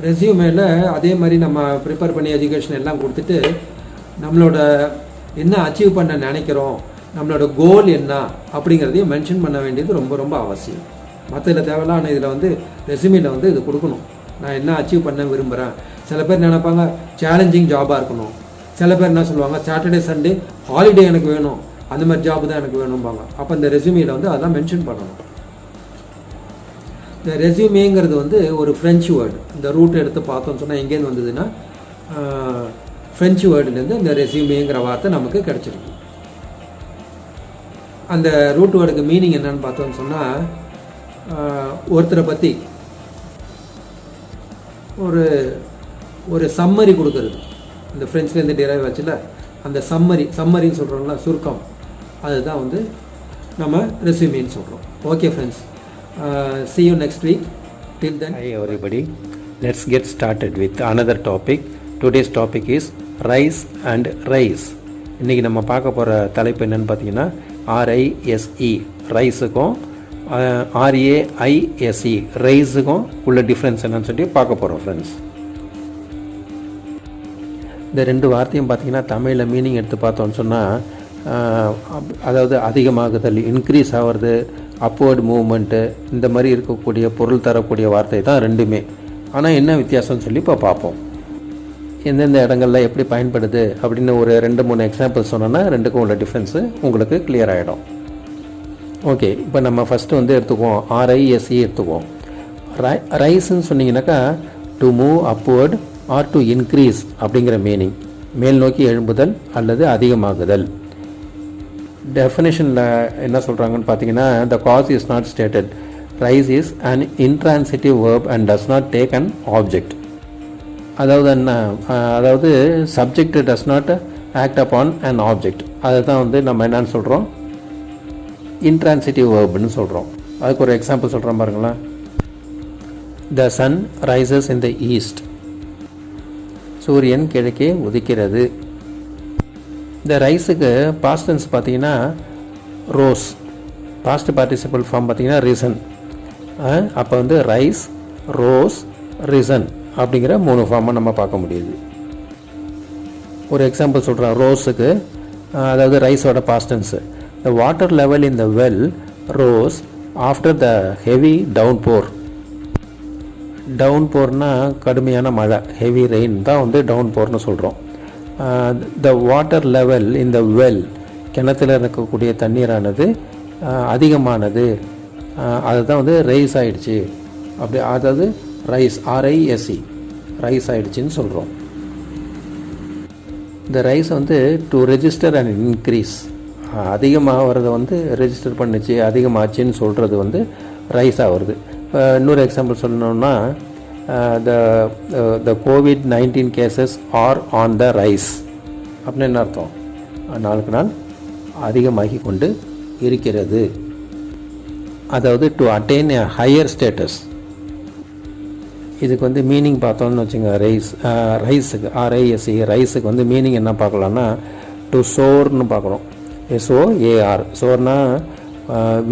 ரெஸ்யூமேல அதே மாதிரி நம்ம ப்ரிப்பேர் பண்ணி எஜுகேஷன் எல்லாம் கொடுத்துட்டு நம்மளோட என்ன அச்சீவ் பண்ண நினைக்கிறோம், நம்மளோட கோல் என்ன அப்படிங்கிறதையும் மென்ஷன் பண்ண வேண்டியது ரொம்ப ரொம்ப அவசியம். மற்றதில் தேவையில்ல, ஆனால் இதில் வந்து ரெஸ்யூமேல வந்து இது கொடுக்கணும். நான் என்ன அச்சீவ் பண்ண விரும்புகிறேன். சில பேர் நினைப்பாங்க சேலஞ்சிங் ஜாபாக இருக்கணும், சில பேர் என்ன சொல்லுவாங்க சாட்டர்டே சண்டே ஹாலிடே எனக்கு வேணும், அந்த மாதிரி ஜாப் தான் எனக்கு வேணும்பாங்க. அப்போ இந்த ரெஸ்யூமேல வந்து அதெல்லாம் மென்ஷன் பண்ணணும். இந்த ரெஸ்யூமேங்கிறது வந்து ஒரு ஃப்ரெஞ்சு வேர்டு. இந்த ரூட் எடுத்து பார்த்தோம்னு சொன்னால் எங்கேருந்து வந்ததுன்னா, ஃப்ரெஞ்சு வேர்டுலேருந்து இந்த ரெஸ்யூமேங்கிற வார்த்தை நமக்கு கிடச்சிருக்கு. அந்த ரூட் வேர்டுக்கு மீனிங் என்னன்னு பார்த்தோம்னு சொன்னால், ஒருத்தரை பற்றி ஒரு சம்மரி கொடுக்கறது. இந்த ஃப்ரெண்ட்ஸ்லேருந்து டிரைவ் ஆச்சுல, அந்த சம்மரின்னு சொல்கிறோம்ல, சுருக்கம், அதுதான் வந்து நம்ம ரெஸ்யூமேன்னு சொல்கிறோம். Okay friends, see you next week. Till then, hi everybody, let's get started with another topic. Today's topic is rise and rise. இன்றைக்கி நம்ம பார்க்க போகிற தலைப்பு என்னென்னு பார்த்தீங்கன்னா RISE, ரைஸுக்கும் RAISE ரைஸுக்கும் உள்ள டிஃப்ரென்ஸ் என்னன்னு சொல்லி பார்க்க போகிறோம் ஃப்ரெண்ட்ஸ். இந்த ரெண்டு வார்த்தையும் பார்த்திங்கன்னா தமிழில் மீனிங் எடுத்து பார்த்தோன்னு சொன்னால், அதாவது அதிகமாகுதல், இன்க்ரீஸ் ஆகிறது, அப்வர்டு மூவ்மெண்ட்டு, இந்த மாதிரி இருக்கக்கூடிய பொருள் தரக்கூடிய வார்த்தை தான் ரெண்டுமே. ஆனால் என்ன வித்தியாசம்னு சொல்லி இப்போ பார்ப்போம். எந்தெந்த இடங்களில் எப்படி பயன்படுது அப்படின்னு ஒரு 2-3 எக்ஸாம்பிள் சொன்னோன்னா ரெண்டுக்கும் உள்ள டிஃப்ரென்ஸு உங்களுக்கு கிளியர் ஆகிடும். ஓகே, இப்போ நம்ம ஃபஸ்ட்டு வந்து எடுத்துக்குவோம், RISE எடுத்துக்குவோம். ரைஸ்ன்னு சொன்னீங்கன்னாக்கா to move upward or to increase அப்படிங்கிற மீனிங், மேல் நோக்கி எழும்புதல் அல்லது அதிகமாகுதல். டெஃபினேஷனில் என்ன சொல்கிறாங்கன்னு பார்த்தீங்கன்னா, the cause is not stated, rise is an intransitive verb and does not take an object. அதாவது என்ன, அதாவது subject does not act upon an object. அதை தான் வந்து நம்ம என்னன்னு சொல்கிறோம், இன்ட்ரான்சிட்டிவ் வேர்ப்னு சொல்கிறோம். அதுக்கு ஒரு எக்ஸாம்பிள் சொல்கிறோம் பாருங்களேன். The sun rises in the east, சூரியன் கிழக்கே உதிக்கிறது. இந்த ரைஸுக்கு பாஸ்ட் டென்ஸ் பார்த்தீங்கன்னா ரோஸ், பாஸ்ட் பார்ட்டிசிபிள் ஃபார்ம் பார்த்தீங்கன்னா ரிசன். அப்போ வந்து ரைஸ், ரோஸ், ரிசன் அப்படிங்கிற 3 ஃபார்மை நம்ம பார்க்க முடியுது. ஒரு எக்ஸாம்பிள் சொல்கிறேன் ரோஸுக்கு, அதாவது ரைஸோட past tense. The water level in the well rose after the heavy downpour. டவுன் போர்னா கடுமையான மழை, ஹெவி ரெயின் தான் வந்து டவுன் போர்னு சொல்கிறோம். The water level in the well, கிணத்துல இருக்கக்கூடிய தண்ணீரானது அதிகமானது, அதுதான் வந்து ரைஸ் ஆகிடுச்சு அப்படி, அதாவது ரைஸ், RISE ரைஸ் ஆகிடுச்சின்னு சொல்கிறோம். இந்த ரைஸ் வந்து டு ரெஜிஸ்டர் அண்ட் இன்க்ரீஸ், அதிகமாக வர்றதை வந்து ரெஜிஸ்டர் பண்ணிச்சு, அதிகமாச்சுன்னு சொல்கிறது வந்து ரைஸாக வருது. இப்போ இன்னொரு எக்ஸாம்பிள் சொல்லணும்னா, the COVID-19 cases are on the rise அப்படின்னு என்ன அர்த்தம், நாளுக்கு நாள் அதிகமாகி கொண்டு இருக்கிறது. அதாவது to attain a higher status. இதுக்கு வந்து மீனிங் பார்த்தோம்னு வச்சுங்க, ரைஸுக்கு RISE ரைஸுக்கு வந்து மீனிங் என்ன பார்க்கலான்னா, டு சோர்னு பார்க்குறோம். SOAR, சோர்னா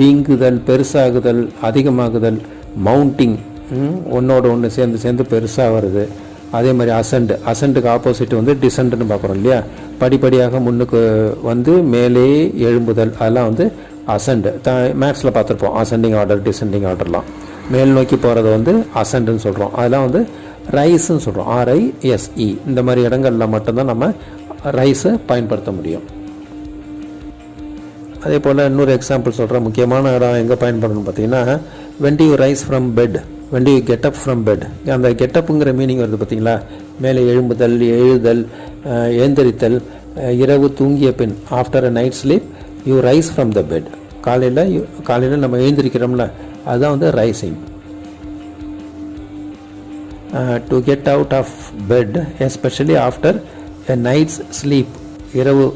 வீங்குதல், பெருசாகுதல், அதிகமாகுதல், மவுண்டிங், ஒன்றோட ஒன்று சேர்ந்து பெருசாக வருது. அதே மாதிரி அசண்டுக்கு ஆப்போசிட் வந்து டிசெண்டுன்னு பார்க்குறோம் இல்லையா, படிப்படியாக முன்னுக்கு வந்து மேலே எழும்புதல், அதெல்லாம் வந்து அசண்டு. மேக்ஸில் பார்த்துருப்போம், அசெண்டிங் ஆர்டர், டிசெண்டிங் ஆர்டர்லாம். மேல் நோக்கி போகிறத வந்து அசண்டுன்னு சொல்கிறோம், அதெல்லாம் வந்து ரைஸுன்னு சொல்கிறோம், RISE. இந்த மாதிரி இடங்களில் மட்டும்தான் நம்ம ரைஸை பயன்படுத்த முடியும். அதே போல் இன்னொரு எக்ஸாம்பிள் சொல்கிறேன், முக்கியமான இடம் எங்கே பயன்படணும்னு பார்த்தீங்கன்னா, when do you rise from bed, when do you get up from bed. அந்த கெட்டப்புங்கிற மீனிங் வருது பார்த்தீங்களா, மேலே எழும்புதல், எழுதல், எழுந்தரித்தல். இரவு தூங்கிய பின், after a night sleep you rise from the bed. காலையில் நம்ம எழுந்திருக்கிறோம்ல, அதுதான் வந்து rising. To get out of bed especially after a night's sleep, இரவு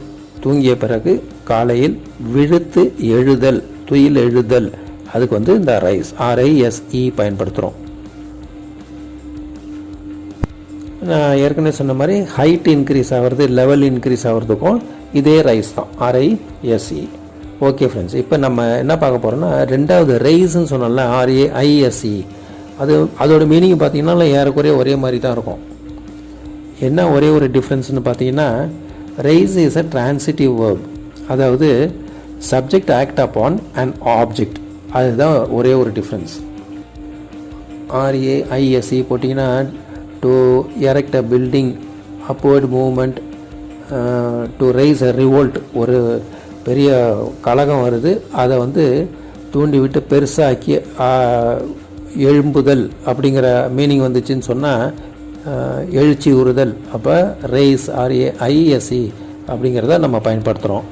தூங்கிய பிறகு காலையில் விழுத்து எழுதல், துயில் எழுதல், அதுக்கு வந்து இந்த ரைஸ் RISE பயன்படுத்துகிறோம். நான் ஏற்கனவே சொன்ன மாதிரி ஹைட் இன்க்ரீஸ் ஆகிறது, லெவல் இன்க்ரீஸ் ஆகிறதுக்கும் இதே ரைஸ் தான், RISE. ஓகே ஃப்ரெண்ட்ஸ், இப்போ நம்ம என்ன பார்க்க போகிறோம்னா, ரெண்டாவது ரைஸ்ன்னு சொன்னோம்ல, RAISE, அதோட மீனிங் பார்த்தீங்கன்னா ஏறக்குறைய ஒரே மாதிரி தான் இருக்கும். என்ன ஒரே ஒரு டிஃப்ரென்ஸ்னு பார்த்தீங்கன்னா, rise is a transitive verb, அதாவது subject act upon and object, அதுதான் ஒரே ஒரு டிஃப்ரென்ஸ். RAISE போட்டிங்கன்னா to erect a building, upward movement, to rise a revolt, ஒரு பெரிய கலகம் வருது, அதை வந்து தூண்டிவிட்டு பெருசாக்கி எழும்புதல் அப்படிங்கிற மீனிங் வந்துச்சுன்னு சொன்னால் எழுச்சி உறுதல். அப்போ ரைஸ் RAISE அப்படிங்கிறத நம்ம பயன்படுத்துகிறோம்.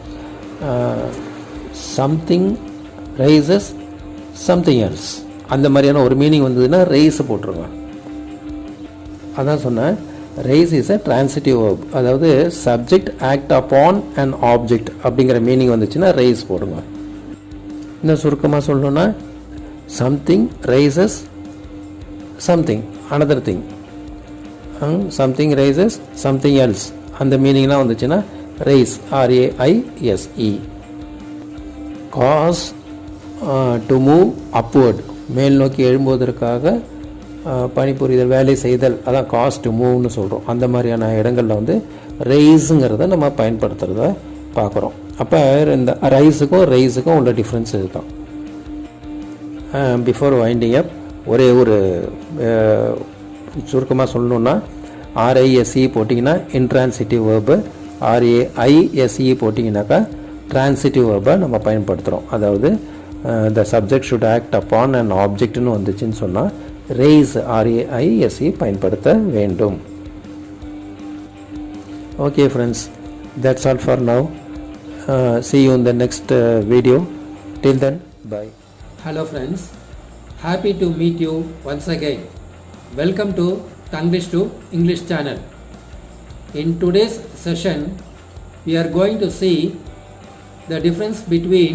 சம்திங் ரைசஸ் சம்திங் எல்ஸ், அந்த மாதிரியான ஒரு மீனிங் வந்ததுன்னா ரைஸை போட்டுருங்க. அதான் சொன்னேன், rise is a transitive verb, அதாவது subject act upon and object அப்படிங்கிற மீனிங் வந்துச்சுன்னா ரைஸ் போடுங்க. இன்னும் சுருக்கமாக சொல்லணும்னா, something rises something another thing, something rises something else, அந்த மீனிங்லாம் வந்துச்சுன்னா rise RAISE. Cause to move upward, மேல் நோக்கி எழும்புவதற்காக பணிபுரிதல், வேலை செய்தல், அதான் காஸ் டு மூவ்னு சொல்கிறோம். அந்த மாதிரியான இடங்களில் வந்து ரைஸுங்கிறத நம்ம பயன்படுத்துகிறத பார்க்குறோம். அப்போ இந்த ரைஸுக்கும் ரைஸுக்கும் உள்ள டிஃப்ரென்ஸ் இதுதான். பிஃபோர் வைண்டிங் அப் ஒரே ஒரு சுருக்கமாக சொல்லணுன்னா, RISE போட்டிங்கன்னா இன்ட்ரான்சிட்டிவ் வேர்பு, RAISE போட்டிங்கனாக்கா ட்ரான்சிட்டிவ் வேர்பை நம்ம பயன்படுத்துகிறோம். அதாவது the subject should act upon and ஆப்ஜெக்ட்னு வந்துச்சுன்னு சொன்னால் raise RAISE பயன்படுத்த வேண்டும். Okay friends, that's all for now. See you in the next video. Till then, bye. Hello friends, happy to meet you once again. Welcome to Tanglish to English channel. In today's session, we are going to see the difference between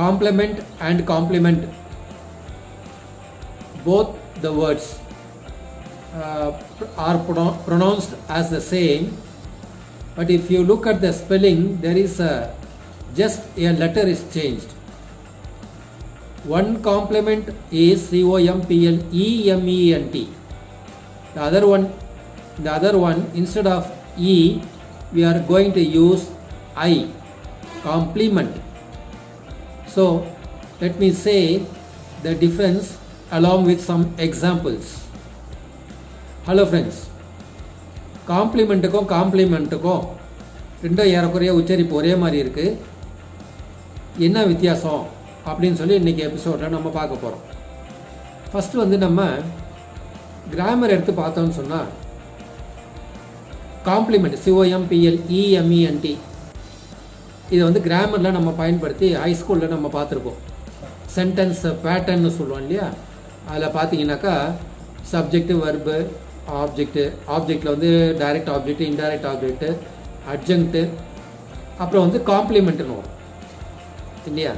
complement and complement. Both the words are pronounced as the same, but if you look at the spelling, there is just a letter is changed. One complement is COMPLEMENT. The other one instead of E we are going to use I, complement. So let me say the difference along with some examples. Hello friends, காம்ப்ளிமெண்ட்டுக்கும் காம்ப்ளிமெண்ட்டுக்கும் ரெண்டும் ஏறக்குறைய உச்சரிப்பு ஒரே மாதிரி இருக்குது. என்ன வித்தியாசம் அப்படின்னு சொல்லி இன்றைக்கி எபிசோடில் நம்ம பார்க்க போகிறோம். ஃபஸ்ட்டு வந்து நம்ம கிராமர் எடுத்து பார்த்தோம்னு சொன்னால், காம்ப்ளிமெண்ட் COMPLEMENT இதை வந்து கிராமரில் நம்ம பயன்படுத்தி ஹைஸ்கூலில் நம்ம பார்த்துருப்போம். சென்டென்ஸ் பேட்டர்ன்னு சொல்லுவோம் இல்லையா, அதில் பார்த்தீங்கன்னாக்கா சப்ஜெக்ட்டு, வர்பு, ஆப்ஜெக்டில் வந்து டைரக்ட் ஆப்ஜெக்ட், இன்டைரக்ட் ஆப்ஜெக்ட்டு, அட்ஜங்க்ட்டு, அப்புறம் வந்து காம்ப்ளிமெண்ட்டுன்னு வரும் இல்லையா.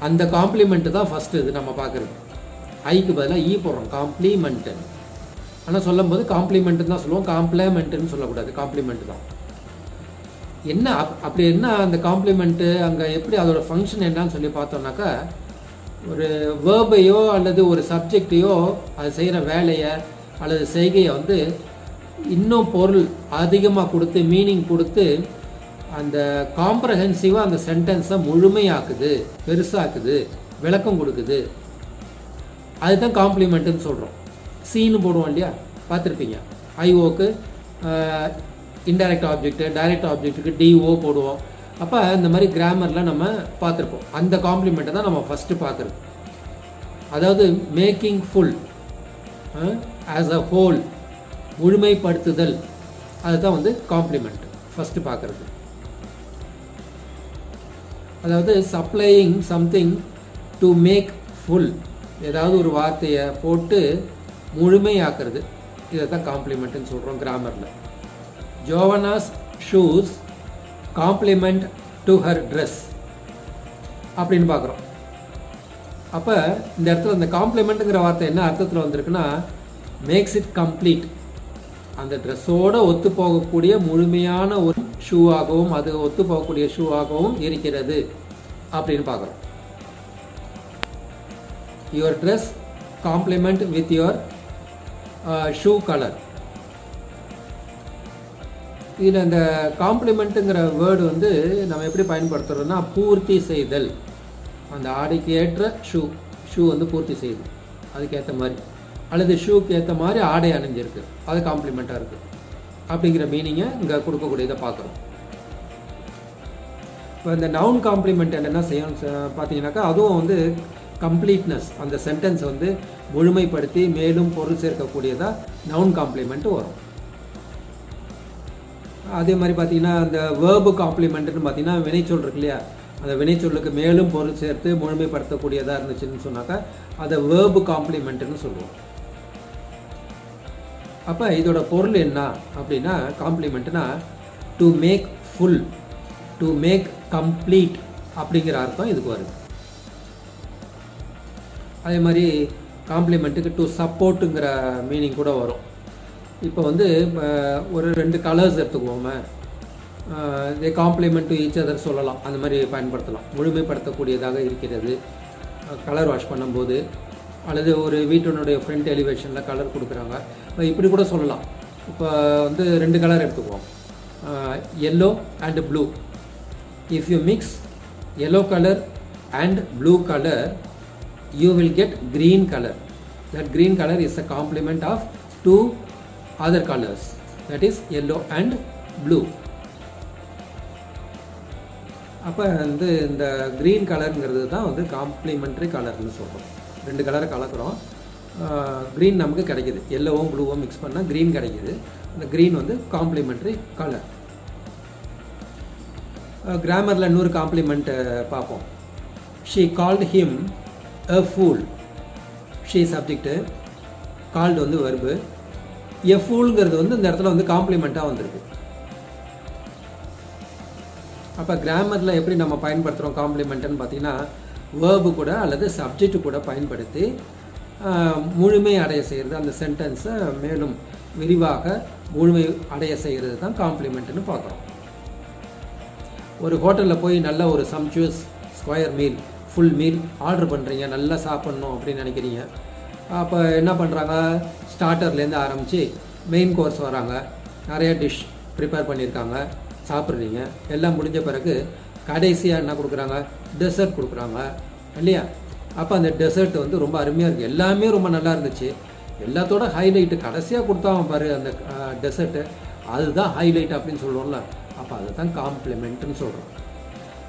அந்த காம்ப்ளிமெண்ட்டு தான் ஃபஸ்ட்டு இது நம்ம பார்க்குறது. ஐக்கு பதிலாக ஈ போடுறோம், காம்ப்ளிமெண்ட்டு. ஆனால் சொல்லும் போது காம்ப்ளிமெண்ட்டுன்னு தான் சொல்லுவோம், காம்ப்ளிமெண்ட்டுன்னு சொல்லக்கூடாது, காம்ப்ளிமெண்ட்டு தான். என்ன அப்படி என்ன அந்த காம்ப்ளிமெண்ட்டு அங்கே எப்படி அதோட ஃபங்க்ஷன் என்னன்னு சொல்லி பார்த்தோம்னாக்கா, ஒரு வேர்பையோ அல்லது ஒரு சப்ஜெக்டையோ அது செய்கிற வேலையை அல்லது செய்கையை வந்து இன்னும் பொருள் அதிகமாக கொடுத்து, மீனிங் கொடுத்து, அந்த காம்ப்ரஹென்சிவாக அந்த சென்டென்ஸை முழுமையாக்குது, பெருசாக்குது, விளக்கம் கொடுக்குது. அதுதான் காம்ப்ளிமெண்ட்டுன்னு சொல்கிறோம். சீனு போடுவோம் இல்லையா, பார்த்துருப்பீங்க. ஐஓக்கு இன்டைரக்ட் ஆப்ஜெக்ட்டு, டைரக்ட் ஆப்ஜெக்ட்டுக்கு டிஓ போடுவோம். அப்போ இந்த மாதிரி கிராமரில் நம்ம பார்த்துருப்போம். அந்த காம்ப்ளிமெண்ட்டை தான் நம்ம ஃபஸ்ட்டு பார்க்குறது. அதாவது making full as a whole, முழுமைப்படுத்துதல், அதுதான் வந்து காம்ப்ளிமெண்ட் ஃபஸ்ட்டு பார்க்குறது. அதாவது supplying something to make full, ஏதாவது ஒரு வார்த்தையை போட்டு முழுமையாக்குறது, இதை தான் காம்ப்ளிமெண்ட்டுன்னு சொல்கிறோம் கிராமரில். Joanna's shoes complement to her dress அப்படின்னு பார்க்குறோம். அப்போ இந்த இடத்துல இந்த காம்ப்ளிமெண்ட்டுங்கிற வார்த்தை என்ன அர்த்தத்தில் வந்திருக்குன்னா, மேக்ஸ் இட் கம்ப்ளீட், அந்த ட்ரெஸ்ஸோடு ஒத்து போகக்கூடிய முழுமையான ஒரு ஷூவாகவும் அது ஒத்து போகக்கூடிய ஷூவாகவும் இருக்கிறது அப்படின்னு பார்க்குறோம். Your dress compliment with your shoe colour. இதில் இந்த காம்ப்ளிமெண்ட்டுங்கிற வேர்டு வந்து நம்ம எப்படி பயன்படுத்துகிறோம்னா, பூர்த்தி செய்தல், அந்த ஆடைக்கு ஏற்ற ஷூ வந்து பூர்த்தி செய்யுது அதுக்கேற்ற மாதிரி, அல்லது ஷூக்கு ஏற்ற மாதிரி ஆடை அணிஞ்சிருக்கு, அது காம்ப்ளிமெண்ட்டாக இருக்குது அப்படிங்கிற மீனிங்கை இங்கே கொடுக்கக்கூடியதை பார்க்குறோம். இப்போ இந்த நவுன் காம்ப்ளிமெண்ட் என்னென்ன செய்யும் பார்த்தீங்கன்னாக்கா, அதுவும் வந்து கம்ப்ளீட்னஸ், அந்த சென்டென்ஸ் வந்து முழுமைப்படுத்தி மேலும் பொருள் சேர்க்கக்கூடியதாக நவுன் காம்ப்ளிமெண்ட்டு வரும். அதே மாதிரி பார்த்தீங்கன்னா அந்த வேர்பு காம்ப்ளிமெண்ட்டுன்னு பார்த்தீங்கன்னா வினைச்சொல் இருக்கு இல்லையா, அந்த வினைச்சொல்லுக்கு மேலும் பொருள் சேர்த்து முழுமைப்படுத்தக்கூடியதாக இருந்துச்சுன்னு சொன்னாக்கா அதை வேர்பு காம்ப்ளிமெண்ட்டுன்னு சொல்லுவோம். அப்போ இதோட பொருள் என்ன அப்படின்னா, காம்ப்ளிமெண்ட்னா to make full, to make complete அப்படிங்கிற அர்த்தம் இதுக்கு வருது. அதே மாதிரி காம்ப்ளிமெண்ட்டுக்கு டு சப்போர்ட்டுங்கிற மீனிங் கூட வரும். இப்போ வந்து ஒரு 2 கலர்ஸ் எடுத்துக்குவோமே, they complement to each other சொல்லலாம், அந்த மாதிரி பயன்படுத்தலாம். முழுமைப்படுத்தக்கூடியதாக இருக்கிறது கலர் வாஷ் பண்ணும்போது, அல்லது ஒரு வீட்டினுடைய ஃப்ரண்ட் எலிவேஷனில் கலர் கொடுக்குறாங்க, இப்படி கூட சொல்லலாம். இப்போ வந்து 2 கலர் எடுத்துக்குவோம், yellow and blue. If you mix yellow color and blue color, you will get green color. That green color is a complement of 2 other colors, that is yellow and blue. அப்போ வந்து இந்த green கலருங்கிறது தான் வந்து complimentary கலர்னு சொல்கிறோம். 2 கலரை கலக்கிறோம், green நமக்கு கிடைக்கிது. எல்லோவும் ப்ளூவும் மிக்ஸ் பண்ணால் க்ரீன் கிடைக்கிது. அந்த க்ரீன் வந்து காம்ப்ளிமெண்ட்ரி கலர். கிராமரில் இன்னொரு காம்ப்ளிமெண்ட்டு பார்ப்போம். She called him a pool. She subject, called வந்து வெர்பு. எ ஃபூல்ங்கிறது வந்து இந்த இடத்துல வந்து காம்ப்ளிமெண்ட்டாக வந்திருக்கு. அப்போ கிராமரில் எப்படி நம்ம பயன்படுத்துகிறோம் காம்ப்ளிமெண்ட்டுன்னு பார்த்தீங்கன்னா, வேர்பு கூட அல்லது சப்ஜெக்டு கூட பயன்படுத்தி முழுமை அடைய செய்கிறது, அந்த சென்டென்ஸை மேலும் விரிவாக முழுமை அடைய செய்கிறது தான் காம்ப்ளிமெண்ட்டுன்னு பார்க்குறோம். ஒரு ஹோட்டலில் போய் நல்ல ஒரு sumptuous square meal, full meal order பண்ணுறீங்க, நல்லா சாப்பிட்ணும் அப்படின்னு நினைக்கிறீங்க. அப்போ என்ன பண்ணுறாங்க, ஸ்டார்டர்லேருந்து ஆரம்பித்து மெயின் கோர்ஸ் வராங்க, நிறைய டிஷ் ப்ரிப்பேர் பண்ணியிருக்காங்க, சாப்பிட்றீங்க. எல்லாம் முடிஞ்ச பிறகு கடைசியாக என்ன கொடுக்குறாங்க, டெசர்ட் கொடுக்குறாங்க இல்லையா? அப்போ அந்த டெசர்ட் வந்து ரொம்ப அருமையாக இருக்குது, எல்லாமே ரொம்ப நல்லா இருந்துச்சு. எல்லாத்தோட ஹைலைட்டு கடைசியாக கொடுத்தாங்க பாரு அந்த டெசர்ட்டு, அதுதான் ஹைலைட் அப்படின்னு சொல்கிறோம்ல. அப்போ அதுதான் காம்ப்ளிமெண்ட்டுன்னு சொல்கிறோம்.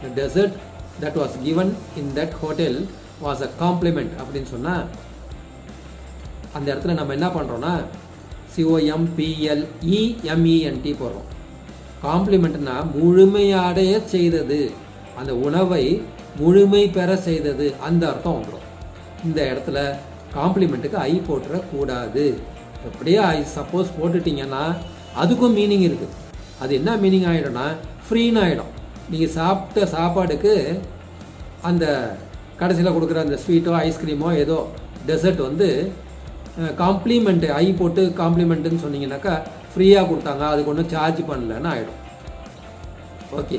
த dessert that was given in that hotel was a complement அப்படின்னு சொன்னால், அந்த இடத்துல நம்ம என்ன பண்ணுறோன்னா COMPLEMENT போடுறோம். காம்ப்ளிமெண்ட்னா முழுமையடைய செய்தது, அந்த உணவை முழுமை பெற செய்தது, அந்த அர்த்தம் வந்துடும். இந்த இடத்துல காம்ப்ளிமெண்ட்டுக்கு ஐ போட்டுறக்கூடாது. அப்படியே ஐ சப்போஸ் போட்டுட்டிங்கன்னா அதுக்கும் மீனிங் இருக்குது. அது என்ன மீனிங் ஆகிடும்னா ஃப்ரீன்னு ஆகிடும். நீங்கள் சாப்பிட்ட சாப்பாடுக்கு அந்த கடைசியில் கொடுக்குற அந்த ஸ்வீட்டோ ஐஸ்கிரீமோ ஏதோ டெசர்ட் வந்து காம்ப்ளிமெண்ட்டு ஐ போட்டு காம்ப்ளிமெண்ட்டுன்னு சொன்னீங்கன்னாக்கா ஃப்ரீயாக கொடுத்தாங்க, அதுக்கு ஒன்றும் சார்ஜ் பண்ணலன்னு ஆகிடும். ஓகே,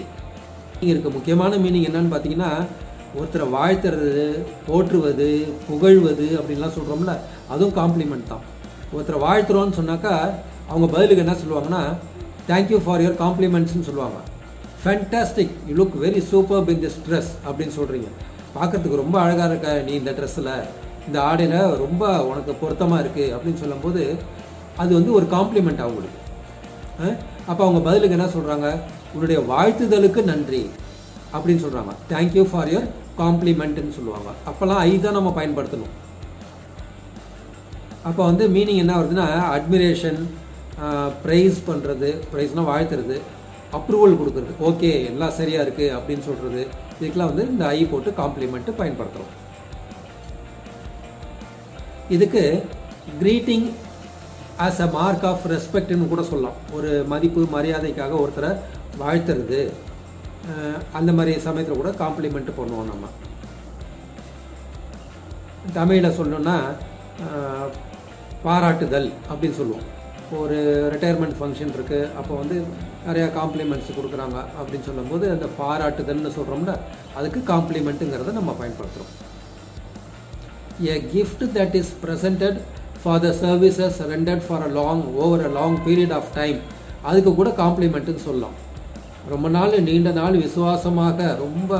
இருக்க முக்கியமான மீனிங் என்னன்னு பார்த்தீங்கன்னா, ஒருத்தரை வாழ்த்துறது, போற்றுவது, புகழ்வது அப்படின்லாம் சொல்கிறோம்ல, அதுவும் காம்ப்ளிமெண்ட் தான். ஒருத்தரை வாழ்த்துறோன்னு சொன்னாக்கா அவங்க பதிலுக்கு என்ன சொல்லுவாங்கன்னா, தேங்க்யூ ஃபார் யுவர் காம்ப்ளிமெண்ட்ஸ்னு சொல்லுவாங்க. Fantastic, you look very super in this dress அப்படின்னு சொல்கிறீங்க. பார்க்குறதுக்கு ரொம்ப அழகாக இருக்க நீ இந்த ட்ரெஸ்ஸில், இந்த ஆடையில் ரொம்ப உனக்கு பொருத்தமாக இருக்குது அப்படின்னு சொல்லும்போது அது வந்து ஒரு காம்ப்ளிமெண்ட் அவங்களுக்கு. அப்போ அவங்க பதிலுக்கு என்ன சொல்கிறாங்க, உன்னுடைய வாழ்த்துதலுக்கு நன்றி அப்படின்னு சொல்கிறாங்க. தேங்க்யூ ஃபார் யுவர் காம்ப்ளிமெண்ட்டுன்னு சொல்லுவாங்க. அப்போல்லாம் ஐ தான் நம்ம பயன்படுத்தணும். அப்போ வந்து மீனிங் என்ன வருதுன்னா, அட்மிரேஷன், ப்ரைஸ் பண்ணுறது, ப்ரைஸ்னால் வாழ்த்துறது, அப்ரூவல் கொடுக்குறது, ஓகே எல்லாம் சரியாக இருக்குது அப்படின்னு சொல்கிறது, இதுக்கெலாம் வந்து இந்த ஐ போட்டு காம்ப்ளிமெண்ட்டு பயன்படுத்துகிறோம். இதுக்கு greeting as a mark of ரெஸ்பெக்ட்னு கூட சொல்லலாம். ஒரு மதிப்பு மரியாதைக்காக ஒருத்தரை வாழ்த்துறது, அந்த மாதிரி சமயத்தில் கூட காம்ப்ளிமெண்ட்டு பண்ணுவோம். நம்ம தமிழில் சொல்லணுன்னா பாராட்டுதல் அப்படின்னு சொல்லுவோம். ஒரு ரிட்டையர்மெண்ட் ஃபங்க்ஷன் இருக்குது, அப்போ வந்து நிறையா காம்ப்ளிமெண்ட்ஸ் கொடுக்குறாங்க அப்படின்னு சொல்லும்போது அந்த பாராட்டுதல்னு சொல்கிறோம்ல, அதுக்கு காம்ப்ளிமெண்ட்டுங்கிறத நம்ம பயன்படுத்துகிறோம். A gift that is presented for the services rendered for over a long period of time, அதுக்கு கூட காம்ப்ளிமெண்ட்டுன்னு சொல்லலாம். ரொம்ப நாள் நீண்ட நாள் விசுவாசமாக ரொம்ப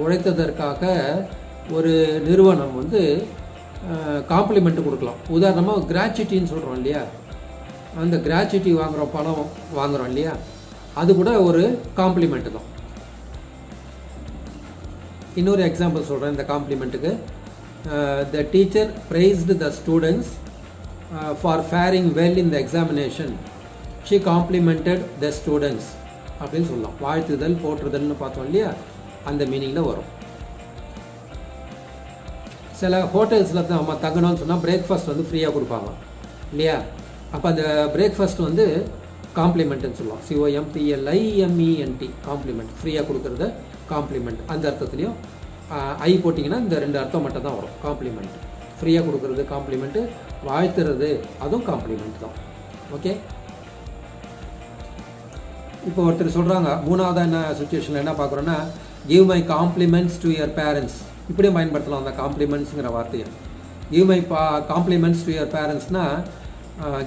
உழைத்ததற்காக ஒரு நிறுவனம் வந்து காம்ப்ளிமெண்ட்டு கொடுக்கலாம். உதாரணமாக கிராச்சுவிட்டின்னு சொல்கிறோம் இல்லையா, அந்த கிராச்சுவிட்டி வாங்குகிறோம், பணம் வாங்குகிறோம் இல்லையா, அது கூட ஒரு காம்ப்ளிமெண்ட்டு தான். இன்னொரு எக்ஸாம்பிள் சொல்கிறேன் இந்த காம்ப்ளிமெண்ட்டுக்கு. The teacher praised the students for faring well in the examination. She complimented the students அப்படின்னு சொல்லலாம். வாழ்த்துதல், போற்றுதல்னு பார்த்தோம் இல்லையா, அந்த மீனிங்கில் வரும். சில ஹோட்டல்ஸில் தான் நம்ம தங்கணும்னு சொன்னால் பிரேக்ஃபாஸ்ட் வந்து ஃப்ரீயாக கொடுப்பாங்க இல்லையா. அப்போ அந்த பிரேக்ஃபாஸ்ட் வந்து காம்ப்ளிமெண்ட்டுன்னு சொல்லுவோம். COMPLIMENT, காம்ப்ளிமெண்ட், ஃப்ரீயாக கொடுக்குறத காம்ப்ளிமெண்ட். அந்த அர்த்தத்துலேயும் ஐ போட்டிங்கன்னா இந்த 2 அர்த்தம் மட்டும் தான் வரும். காம்ப்ளிமெண்ட், ஃப்ரீயாக கொடுக்குறது காம்ப்ளிமெண்ட்டு, வாழ்த்துறது அதுவும் காம்ப்ளிமெண்ட் தான். ஓகே, இப்போ ஒருத்தர் சொல்கிறாங்க, மூணாவது என்ன சுச்சுவேஷனில் என்ன பார்க்குறோன்னா, give my compliments to your parents. இப்படியும் பயன்படுத்தலாம் அந்த காம்ப்ளிமெண்ட்ஸுங்கிற வார்த்தையை. Give my compliments to your பேரண்ட்ஸ்னா,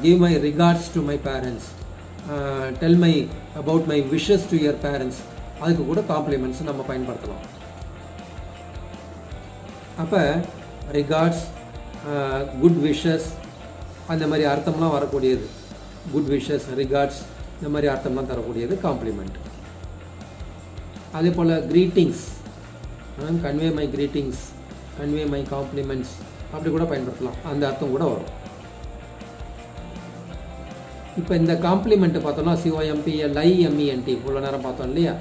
give my regards to my parents, tell my about my wishes to your parents. அதுக்கு கூட காம்ப்ளிமெண்ட்ஸ் நம்ம பயன்படுத்தலாம். அப்போ ரிகார்ட்ஸ், குட் விஷஸ் அந்த மாதிரி அர்த்தம்லாம் வரக்கூடியது. குட் விஷஸ், ரிகார்ட்ஸ் இந்த மாதிரி அர்த்தம்லாம் தரக்கூடியது காம்ப்ளிமெண்ட். அதே போல் greetings, convey my greetings, convey my compliments அப்படி கூட பயன்படுத்தலாம். அந்த அர்த்தம் கூட வரும். இப்போ இந்த காம்ப்ளிமெண்ட்டு பார்த்தோம்னா COMPLIMENT இவ்வளோ நேரம் பார்த்தோம் இல்லையா,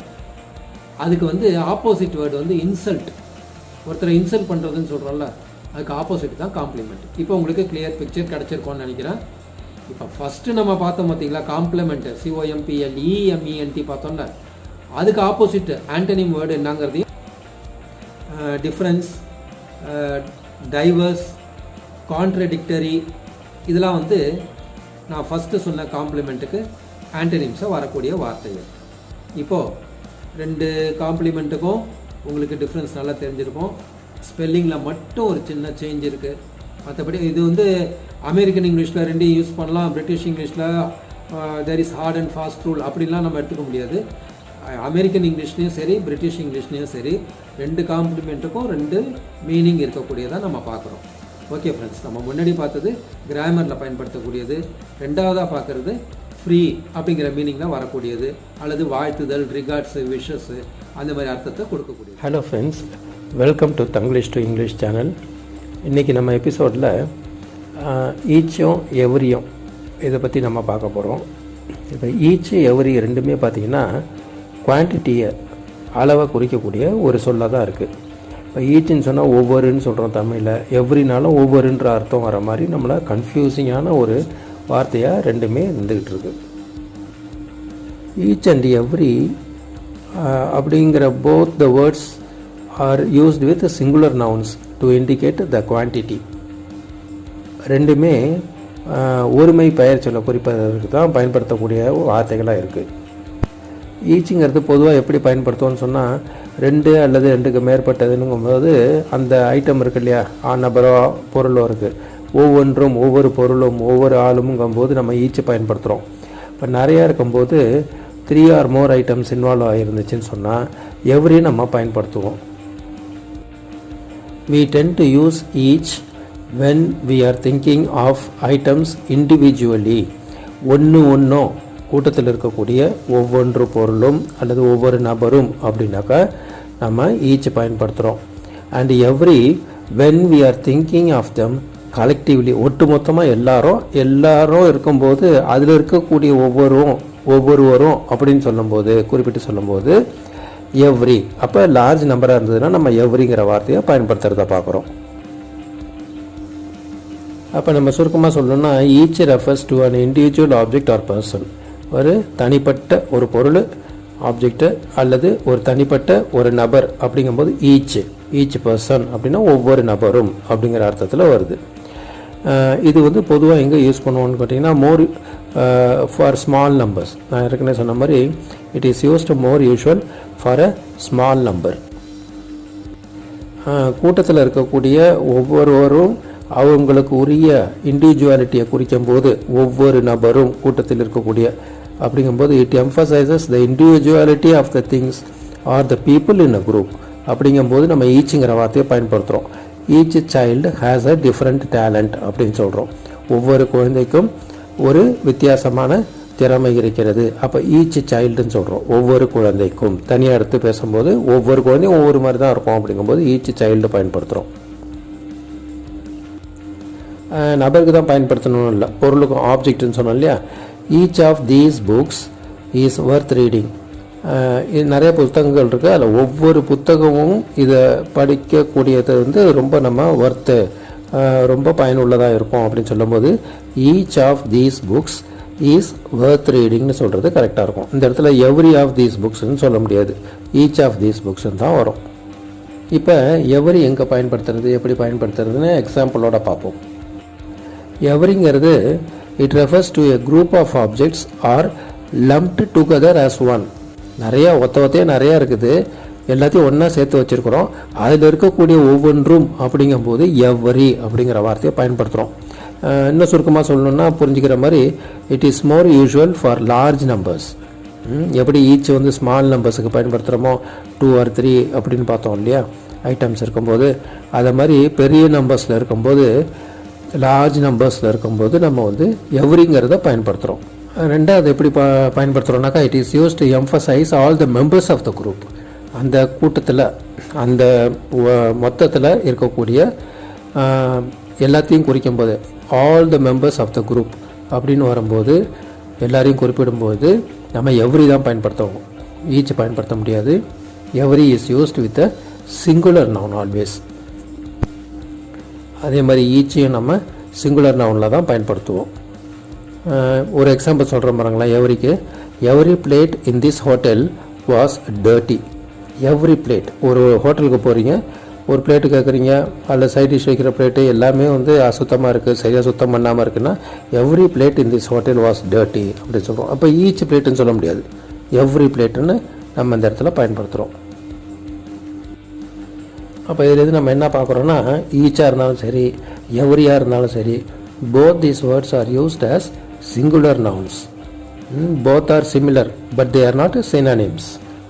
அதுக்கு வந்து ஆப்போசிட் வேர்டு வந்து இன்சல்ட். ஒருத்தரை இன்சல்ட் பண்ணுறதுன்னு சொல்கிறோம்ல, அதுக்கு ஆப்போசிட் தான் காம்ப்ளிமெண்ட். இப்போ உங்களுக்கு கிளியர் பிக்சர் கிடச்சிருக்கோன்னு நினைக்கிறேன். இப்போ ஃபஸ்ட்டு நம்ம பார்த்தோம் பார்த்தீங்களா, காம்ப்ளிமெண்ட்டு COMPLEMENT பார்த்தோம்ல, அதுக்கு ஆப்போசிட் ஆண்டனிம் வேர்டு என்னங்கிறதையும், டிஃப்ரென்ஸ், டைவர்ஸ், கான்ட்ரடிக்டரி, இதெல்லாம் வந்து நான் ஃபஸ்ட்டு சொன்ன காம்ப்ளிமெண்ட்டுக்கு ஆண்டனிம்ஸாக வரக்கூடிய வார்த்தைகள். இப்போது ரெண்டு காம்ப்ளிமெண்ட்டுக்கும் உங்களுக்கு டிஃப்ரென்ஸ் நல்லா தெரிஞ்சிருக்கும். ஸ்பெல்லிங்கில் மட்டும் ஒரு சின்ன சேஞ்ச் இருக்குது. மற்றபடி இது வந்து அமெரிக்கன் இங்கிலீஷில் ரெண்டையும் யூஸ் பண்ணலாம், பிரிட்டிஷ் இங்கிலீஷில் there is hard and fast rule அப்படின்லாம் நம்ம எடுத்துக்க முடியாது. அமெரிக்கன் இங்கிலீஷ்லேயும் சரி, பிரிட்டிஷ் இங்கிலீஷ்லேயும் சரி, ரெண்டு காம்ப்ளிமெண்ட்டுக்கும் ரெண்டு மீனிங் இருக்கக்கூடியதாக நம்ம பார்க்குறோம். ஓகே ஃப்ரெண்ட்ஸ், நம்ம முன்னாடி பார்த்தது கிராமரில் பயன்படுத்தக்கூடியது, ரெண்டாவதாக பார்க்குறது ஃப்ரீ அப்படிங்கிற மீனிங்கில் வரக்கூடியது, அல்லது வாழ்த்துதல், ரிகார்ட்ஸு, விஷஸ்ஸு அந்த மாதிரி அர்த்தத்தை கொடுக்கக்கூடியது. Hello friends, welcome to Thanglish to English channel. இன்றைக்கி நம்ம எபிசோடில் ஈச்சும் எவரியும் இதை பற்றி நம்ம பார்க்க போகிறோம். இப்போ ஈச்சு எவரி ரெண்டுமே பார்த்திங்கன்னா குவான்டிட்டியை, அளவை குறிக்கக்கூடிய ஒரு சொல்லாக தான் இருக்குது. இப்போ ஈச்சுன்னு சொன்னால் ஒவ்வொருன்னு சொல்கிறோம் தமிழில், எவ்ரினாலும் ஒவ்வொருன்ற அர்த்தம் வர மாதிரி நம்மளை கன்ஃபியூசிங்கான ஒரு வார்த்தையாக ரெண்டுமே இருந்துக்கிட்டு இருக்கு. ஈச் அண்ட் எவ்ரி அப்படிங்கிற both the words are used with singular nouns to indicate the quantity. ரெண்டுமே ஒருமை பெயர் சொல்ல குறிப்பதற்கு தான் பயன்படுத்தக்கூடிய வார்த்தைகளாக இருக்குது. ஈச்சுங்கிறது பொதுவாக எப்படி பயன்படுத்துவோன்னு சொன்னால், ரெண்டு அல்லது ரெண்டுக்கு மேற்பட்டதுங்கும்போது அந்த ஐட்டம் இருக்கு இல்லையா, நபரோ பொருளோ இருக்குது, ஒவ்வொன்றும் ஒவ்வொரு பொருளும் ஒவ்வொரு ஆளுமுங்கும்போது நம்ம ஈச்சு பயன்படுத்துகிறோம். இப்போ நிறையா இருக்கும்போது 3 or more ஐட்டம்ஸ் இன்வால்வ் ஆகிருந்துச்சுன்னு சொன்னால் எவ்ரி நம்ம பயன்படுத்துவோம். We tend to use each when we are thinking of items individually. ஒன்றும் கூட்டத்தில் இருக்கக்கூடிய ஒவ்வொன்று பொருளும் அல்லது ஒவ்வொரு நபரும் அப்படின்னாக்கா நம்ம ஈச் பயன்படுத்துகிறோம். And every when we are thinking of them collectively, ஒட்டு மொத்தமாக எல்லாரும் இருக்கும்போது அதில் இருக்கக்கூடிய ஒவ்வொருவரும் அப்படின்னு சொல்லும்போது, குறிப்பிட்டு சொல்லும்போது எவ்ரி. அப்போ லார்ஜ் நம்பராக இருந்ததுன்னா நம்ம எவ்ரிங்கிற வார்த்தையை பயன்படுத்துகிறத பார்க்குறோம். அப்போ நம்ம சுருக்கமாக சொல்லணும்னா, each refers to an individual object or person. ஒரு தனிப்பட்ட ஒரு பொருள், ஆப்ஜெக்ட் அல்லது ஒரு தனிப்பட்ட ஒரு நபர் அப்படிங்கும்போது ஈச் பர்சன் அப்படின்னா ஒவ்வொரு நபரும் அப்படிங்கிற அர்த்தத்தில் வருது. இது வந்து பொதுவாக எங்கே யூஸ் பண்ணுவோன்னு கேட்டிங்கன்னா, மோர் ஃபார் ஸ்மால் நம்பர்ஸ். நான் ஏற்கனவே சொன்ன மாதிரி it is used more usual for a small number. கூட்டத்தில் இருக்கக்கூடிய ஒவ்வொருவரும் அவங்களுக்கு உரிய இண்டிவிஜுவாலிட்டியை குறிக்கும் போது ஒவ்வொரு நபரும் கூட்டத்தில் இருக்கக்கூடிய அப்படிங்கும்போது it emphasises the individuality of the things or the people in a group. அப்படிங்கும்போது நம்ம ஈச்சுங்கிற வார்த்தையை பயன்படுத்துகிறோம். Each child has a different talent அப்படின்னு சொல்கிறோம். ஒவ்வொரு குழந்தைக்கும் ஒரு வித்தியாசமான திறமை இருக்கிறது. அப்போ ஈச் சைல்டுன்னு சொல்கிறோம். ஒவ்வொரு குழந்தைக்கும் தனியாக எடுத்து பேசும்போது ஒவ்வொரு குழந்தையும் ஒவ்வொரு மாதிரி தான் இருக்கும். அப்படிங்கும்போது ஈச் சைல்டு பயன்படுத்துகிறோம். நபருக்கு தான் பயன்படுத்தணும் இல்லை, பொருளுக்கும் ஆப்ஜெக்ட்னு சொன்னோம் இல்லையா. Each of these books is worth reading. இது நிறைய புத்தகங்கள் இருக்குது, அதில் ஒவ்வொரு புத்தகமும் இதை படிக்கக்கூடியது வந்து ரொம்ப நம்ம ஒர்த்து, ரொம்ப பயனுள்ளதாக இருக்கும் அப்படின்னு சொல்லும்போது each of these books is worth ரீடிங்னு சொல்கிறது கரெக்டாக இருக்கும். இந்த இடத்துல எவ்ரி ஆஃப் தீஸ் புக்ஸ்ன்னு சொல்ல முடியாது, ஈச் ஆஃப் தீஸ் புக்ஸ்ன்னு தான் வரும். இப்போ எவ்ரி எங்கே பயன்படுத்துறது, எப்படி பயன்படுத்துறதுன்னு எக்ஸாம்பிளோட பார்ப்போம். எவ்ரிங்கிறது it refers to a group of objects or lumped together as one. நிறையா ஒத்தையாக நிறையா இருக்குது, எல்லாத்தையும் ஒன்றா சேர்த்து வச்சுருக்குறோம். அதில் இருக்கக்கூடிய ஒவ்வொன்றும் அப்படிங்கும்போது எவரி அப்படிங்கிற வார்த்தையை பயன்படுத்துகிறோம். இன்னும் சுருக்கமாக சொல்லணுன்னா புரிஞ்சுக்கிற மாதிரி it is more usual for large numbers. எப்படி ஈச் வந்து ஸ்மால் நம்பர்ஸுக்கு பயன்படுத்துகிறோமோ 2 or 3 அப்படின்னு பார்த்தோம் இல்லையா ஐட்டம்ஸ் இருக்கும்போது, அதை மாதிரி பெரிய நம்பர்ஸில் இருக்கும்போது லார்ஜ் நம்பர்ஸில் இருக்கும்போது நம்ம வந்து எவரிங்கிறத பயன்படுத்துகிறோம். ரெண்டாவது எப்படி பயன்படுத்துகிறோம்னாக்கா it is use to emphasize all the members of the group. அந்த கூட்டத்தில் அந்த மொத்தத்தில் இருக்கக்கூடிய எல்லாத்தையும் குறிக்கும்போது all the members of the group அப்படின்னு வரும்போது எல்லாரையும் குறிப்பிடும்போது நம்ம எவரி தான் பயன்படுத்துவோம், ஈச் பயன்படுத்த முடியாது. Every is used with a singular noun always. அதே மாதிரி ஈச்சையும் நம்ம சிங்குலர் நவுனில் தான் பயன்படுத்துவோம். ஒரு எக்ஸாம்பிள் சொல்கிறேன் பாருங்களேன் எவரிக்கு. Every plate in this hotel was dirty. Every plate, ஒரு ஹோட்டலுக்கு போகிறீங்க, ஒரு பிளேட்டு கேட்குறீங்க, அதில் சைட் டிஷ் வைக்கிற பிளேட்டு எல்லாமே வந்து அசுத்தமாக இருக்குது, சரியாக சுத்தம் பண்ணாமல் இருக்குன்னா every plate in this hotel was dirty அப்படின்னு சொல்கிறோம். அப்போ ஈச் பிளேட்டுன்னு சொல்ல முடியாது, எவ்ரி பிளேட்டுன்னு நம்ம இந்த இடத்துல பயன்படுத்துகிறோம். அப்போ இதில் நம்ம என்ன பார்க்குறோன்னா ஈச்சாக இருந்தாலும் சரி எவரியாக இருந்தாலும் சரி both these words are used as singular nouns. Both are similar but they are not synonyms.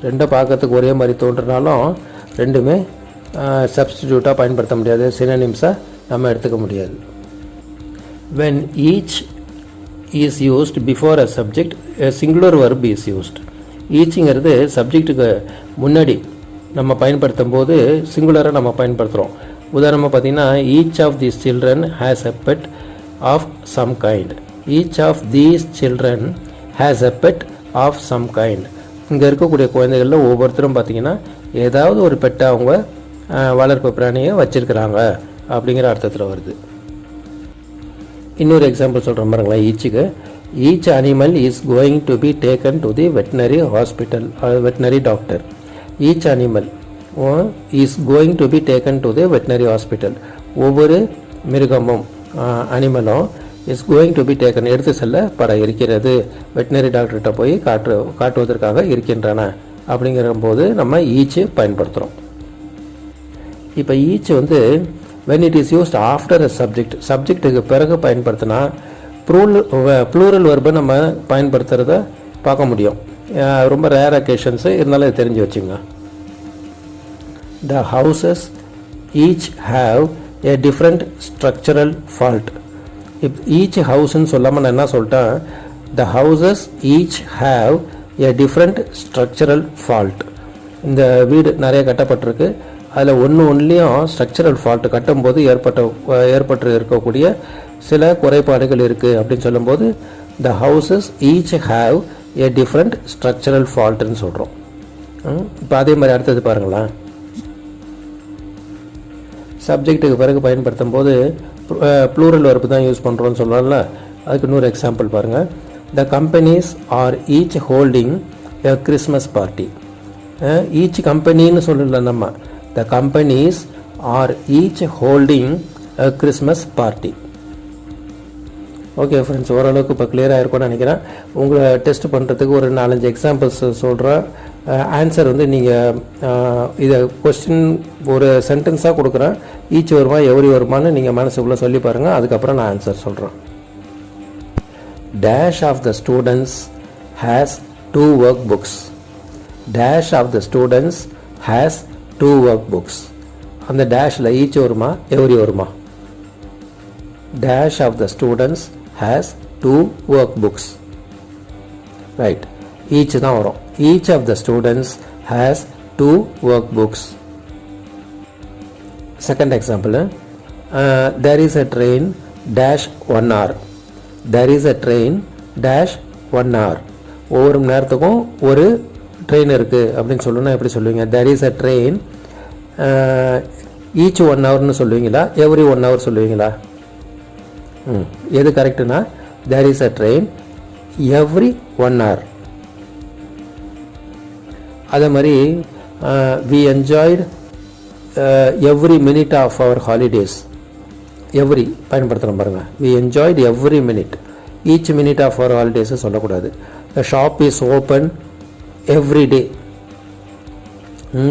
ரெண்டும் பார்க்கறதுக்கு ஒரே மாதிரி தோன்றினாலும் ரெண்டுமே சப்ஸ்டிடியூட்டாக பயன்படுத்த முடியாது, சினோனிம்ஸாக நம்ம எடுத்துக்க முடியாது. when each is used before a subject a singular verb is used. ஈச்ங்கிறது சப்ஜெக்ட்டுக்கு முன்னாடி நம்ம பயன்படுத்தும் போது சிங்குலராக நம்ம பயன்படுத்துகிறோம். உதாரணமாக பார்த்தீங்கன்னா each of these children has a pet of some kind. Each of these children has a pet of some kind. இங்கே இருக்கக்கூடிய குழந்தைகளில் ஒவ்வொருத்தரும் பார்த்திங்கன்னா ஏதாவது ஒரு பெட்டை அவங்க வளர்ப்பு பிராணியை வச்சுருக்கிறாங்க அப்படிங்கிற அர்த்தத்தில் வருது. இன்னொரு எக்ஸாம்பிள் சொல்கிற பாருங்களேன் ஈச்சுக்கு. Each animal is going to be taken to the veterinary hospital, veterinary doctor. Each animal is going to be taken to the veterinary hospital. ஒவ்வொரு மிருகமும் அனிமலும் is going to be taken எடுத்து செல்லப்பட இருக்கிறது, வெட்டினரி டாக்டர்கிட்ட போய் காட்டுவதற்காக இருக்கின்றன அப்படிங்கிற போது நம்ம ஈச்சு பயன்படுத்துகிறோம். இப்போ ஈச் வந்து when it is used after a subject, சப்ஜெக்ட்டுக்கு பிறகு பயன்படுத்தினா ப்ளூரல் வெர்பை நம்ம பயன்படுத்துகிறத பார்க்க முடியும். ரொம்ப ரேர் அக்கேஷன்ஸு இருந்தாலும் இது தெரிஞ்சு வச்சுங்க. The houses each have a different structural fault. if each houseன்னு சொல்லாமல் நான் என்ன சொல்லிட்டேன், the houses each have a different structural fault. இந்த வீடு நிறைய கட்டப்பட்டிருக்கு, அதில் ஒன்றுலேயும் ஸ்ட்ரக்சரல் ஃபால்ட் கட்டும்போது ஏற்பட்டு இருக்கக்கூடிய சில குறைபாடுகள் இருக்குது அப்படின்னு சொல்லும்போது the houses each have a different structural faultன்னு சொல்கிறோம். இப்போ அதே மாதிரி அடுத்தது பாருங்களேன். சப்ஜெக்ட்டுக்கு பிறகு பயன்படுத்தும் போது ப்ளூரல் வெர்பு தான் யூஸ் பண்ணுறோன்னு சொல்லலாம்ல. அதுக்கு இன்னொரு எக்ஸாம்பிள் பாருங்கள். The companies are each holding a Christmas party. Each கம்பெனின்னு சொல்லல நம்ம, the companies are each holding a Christmas party. Okay friends, ஓரளவுக்கு இப்போ கிளியராக இருக்கும்னு நினைக்கிறேன். உங்களை டெஸ்ட் பண்ணுறதுக்கு ஒரு 4-5 எக்ஸாம்பிள்ஸ் சொல்கிறேன். ஆன்சர் வந்து நீங்கள் இதை கொஸ்டின் ஒரு சென்டென்ஸாக கொடுக்குறேன், ஈச் வருமா எவரி வருமானு நீங்கள் மனசுக்குள்ளே சொல்லி பாருங்கள், அதுக்கப்புறம் நான் ஆன்சர் சொல்கிறேன். Dash of the students has 2 workbooks. Dash of the students has 2 workbooks. அந்த டேஷில் ஈச் வருமா எவரி வருமா? Dash of the students has 2 workbooks. Right. Each தான் வரும். Each of the students has 2 workbooks. Second example. There is a train dash 1 hour. There is a train dash 1 hour. ஒவ்வொரு மணி நேரத்துக்கும் ஒரு train இருக்குது அப்படின்னு சொல்லணும்னா எப்படி சொல்லுவீங்க? There is a train each 1 hourன்னு சொல்லுவீங்களா every 1 hour சொல்லுவீங்களா? எது கரெக்டுனா there is a train every 1 hour. அதே மாதிரி we enjoyed every minute of our holidays. every பயன்படுத்துகிறோம் பாருங்கள். we enjoyed every minute. each minute of our holidays சொல்லக்கூடாது. The shop is open every day.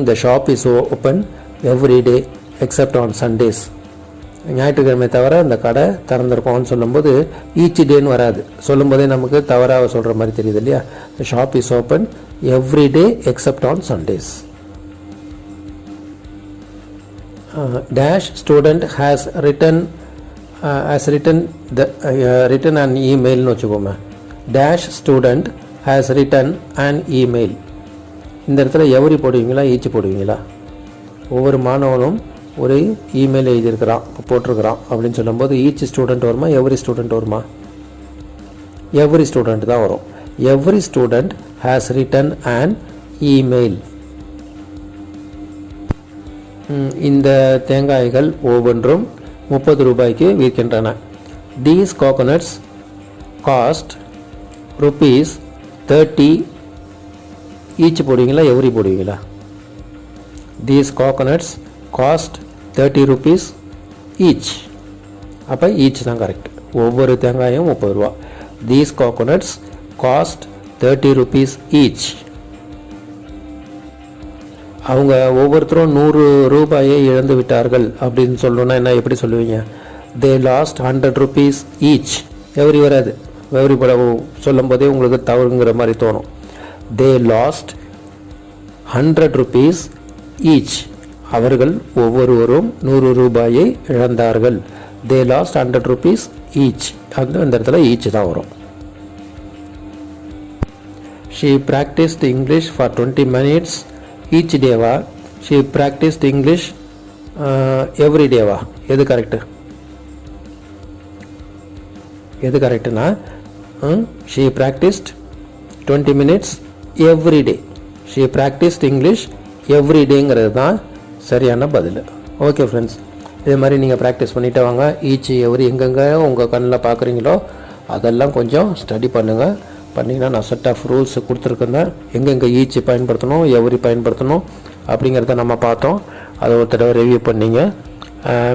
The shop is open every day except on Sundays. ஞாயிற்றுக்கிழமை தவிர அந்த கடை திறந்திருக்கோம்னு சொல்லும்போது each டேன்னு வராது. சொல்லும்போதே நமக்கு தவறாக சொல்கிற மாதிரி தெரியுது இல்லையா? The shop is open every day except on Sundays. Dash student has written an email னு வச்சுக்கோமே. Dash student has written an email. இந்த இடத்துல எவரி போடுவீங்களா ஈச் போடுவீங்களா? ஒவ்வொரு மாணவனும் ஒரு இமெயில் எழுதியிருக்கிறான் போட்டிருக்கிறான் அப்படின்னு சொல்லும்போது ஈச் ஸ்டூடெண்ட் வருமா எவ்ரி ஸ்டூடெண்ட் வருமா? எவ்ரி ஸ்டூடெண்ட் தான் வரும். Every student has written an email. இந்த தேங்காய்கள் ஒவ்வொன்றும் 30 ரூபாய்க்கு விற்கின்றன. These coconuts cost ₹30. ஈச் போடுவீங்களா எவ்ரி போடுவீங்களா? These coconuts cost ₹30 each. அப்போ ஈச் தான் கரெக்ட். ஒவ்வொரு தேங்காயும் 30 ரூபா. These coconuts cost ₹30 each. அவங்க ஒவ்வொருத்தரும் 100 ரூபாயை இழந்து விட்டார்கள் அப்படின்னு சொல்லணும்னா என்ன எப்படி சொல்லுவீங்க? They lost ₹100 each. எவ்ரி வராது. எவ்ரி போட சொல்லும் போதே உங்களுக்கு தவறுங்கிற மாதிரி தோணும். They lost ₹100 each. அவர்கள் ஒவ்வொருவரும் 100 ரூபாயை இழந்தார்கள். They lost ₹100 each. அந்த இடத்துல ஈச் தான் வரும். She practised English for 20 minutes each டேவா? ஷீ ப்ராக்டிஸ்ட் இங்கிலீஷ் எவ்ரி டேவா? எது கரெக்டு? எது கரெக்டுனா she practised 20 minutes every day. She practised English every டேங்கிறது தான் சரியான பதில். ஓகே ஃப்ரெண்ட்ஸ், இதே மாதிரி நீங்கள் ப்ராக்டிஸ் பண்ணிவிட்டு வாங்க. ஈச் எவ்ரி எங்கெங்கே உங்கள் கண்ணில் பார்க்குறீங்களோ அதெல்லாம் கொஞ்சம் ஸ்டடி பண்ணுங்கள். பண்ணிங்கன்னா நான் செட் ஆஃப் ரூல்ஸ் கொடுத்துருக்கேன். எங்கெங்கே ஈச் பயன்படுத்தணும் எவ்ரி பயன்படுத்தணும் அப்படிங்கிறத நம்ம பார்த்தோம். அதை ஒரு தடவை ரிவ்யூ பண்ணிங்க,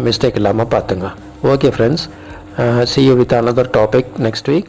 மிஸ்டேக் இல்லாமல் பார்த்துங்க. Okay friends, see you with another topic next week.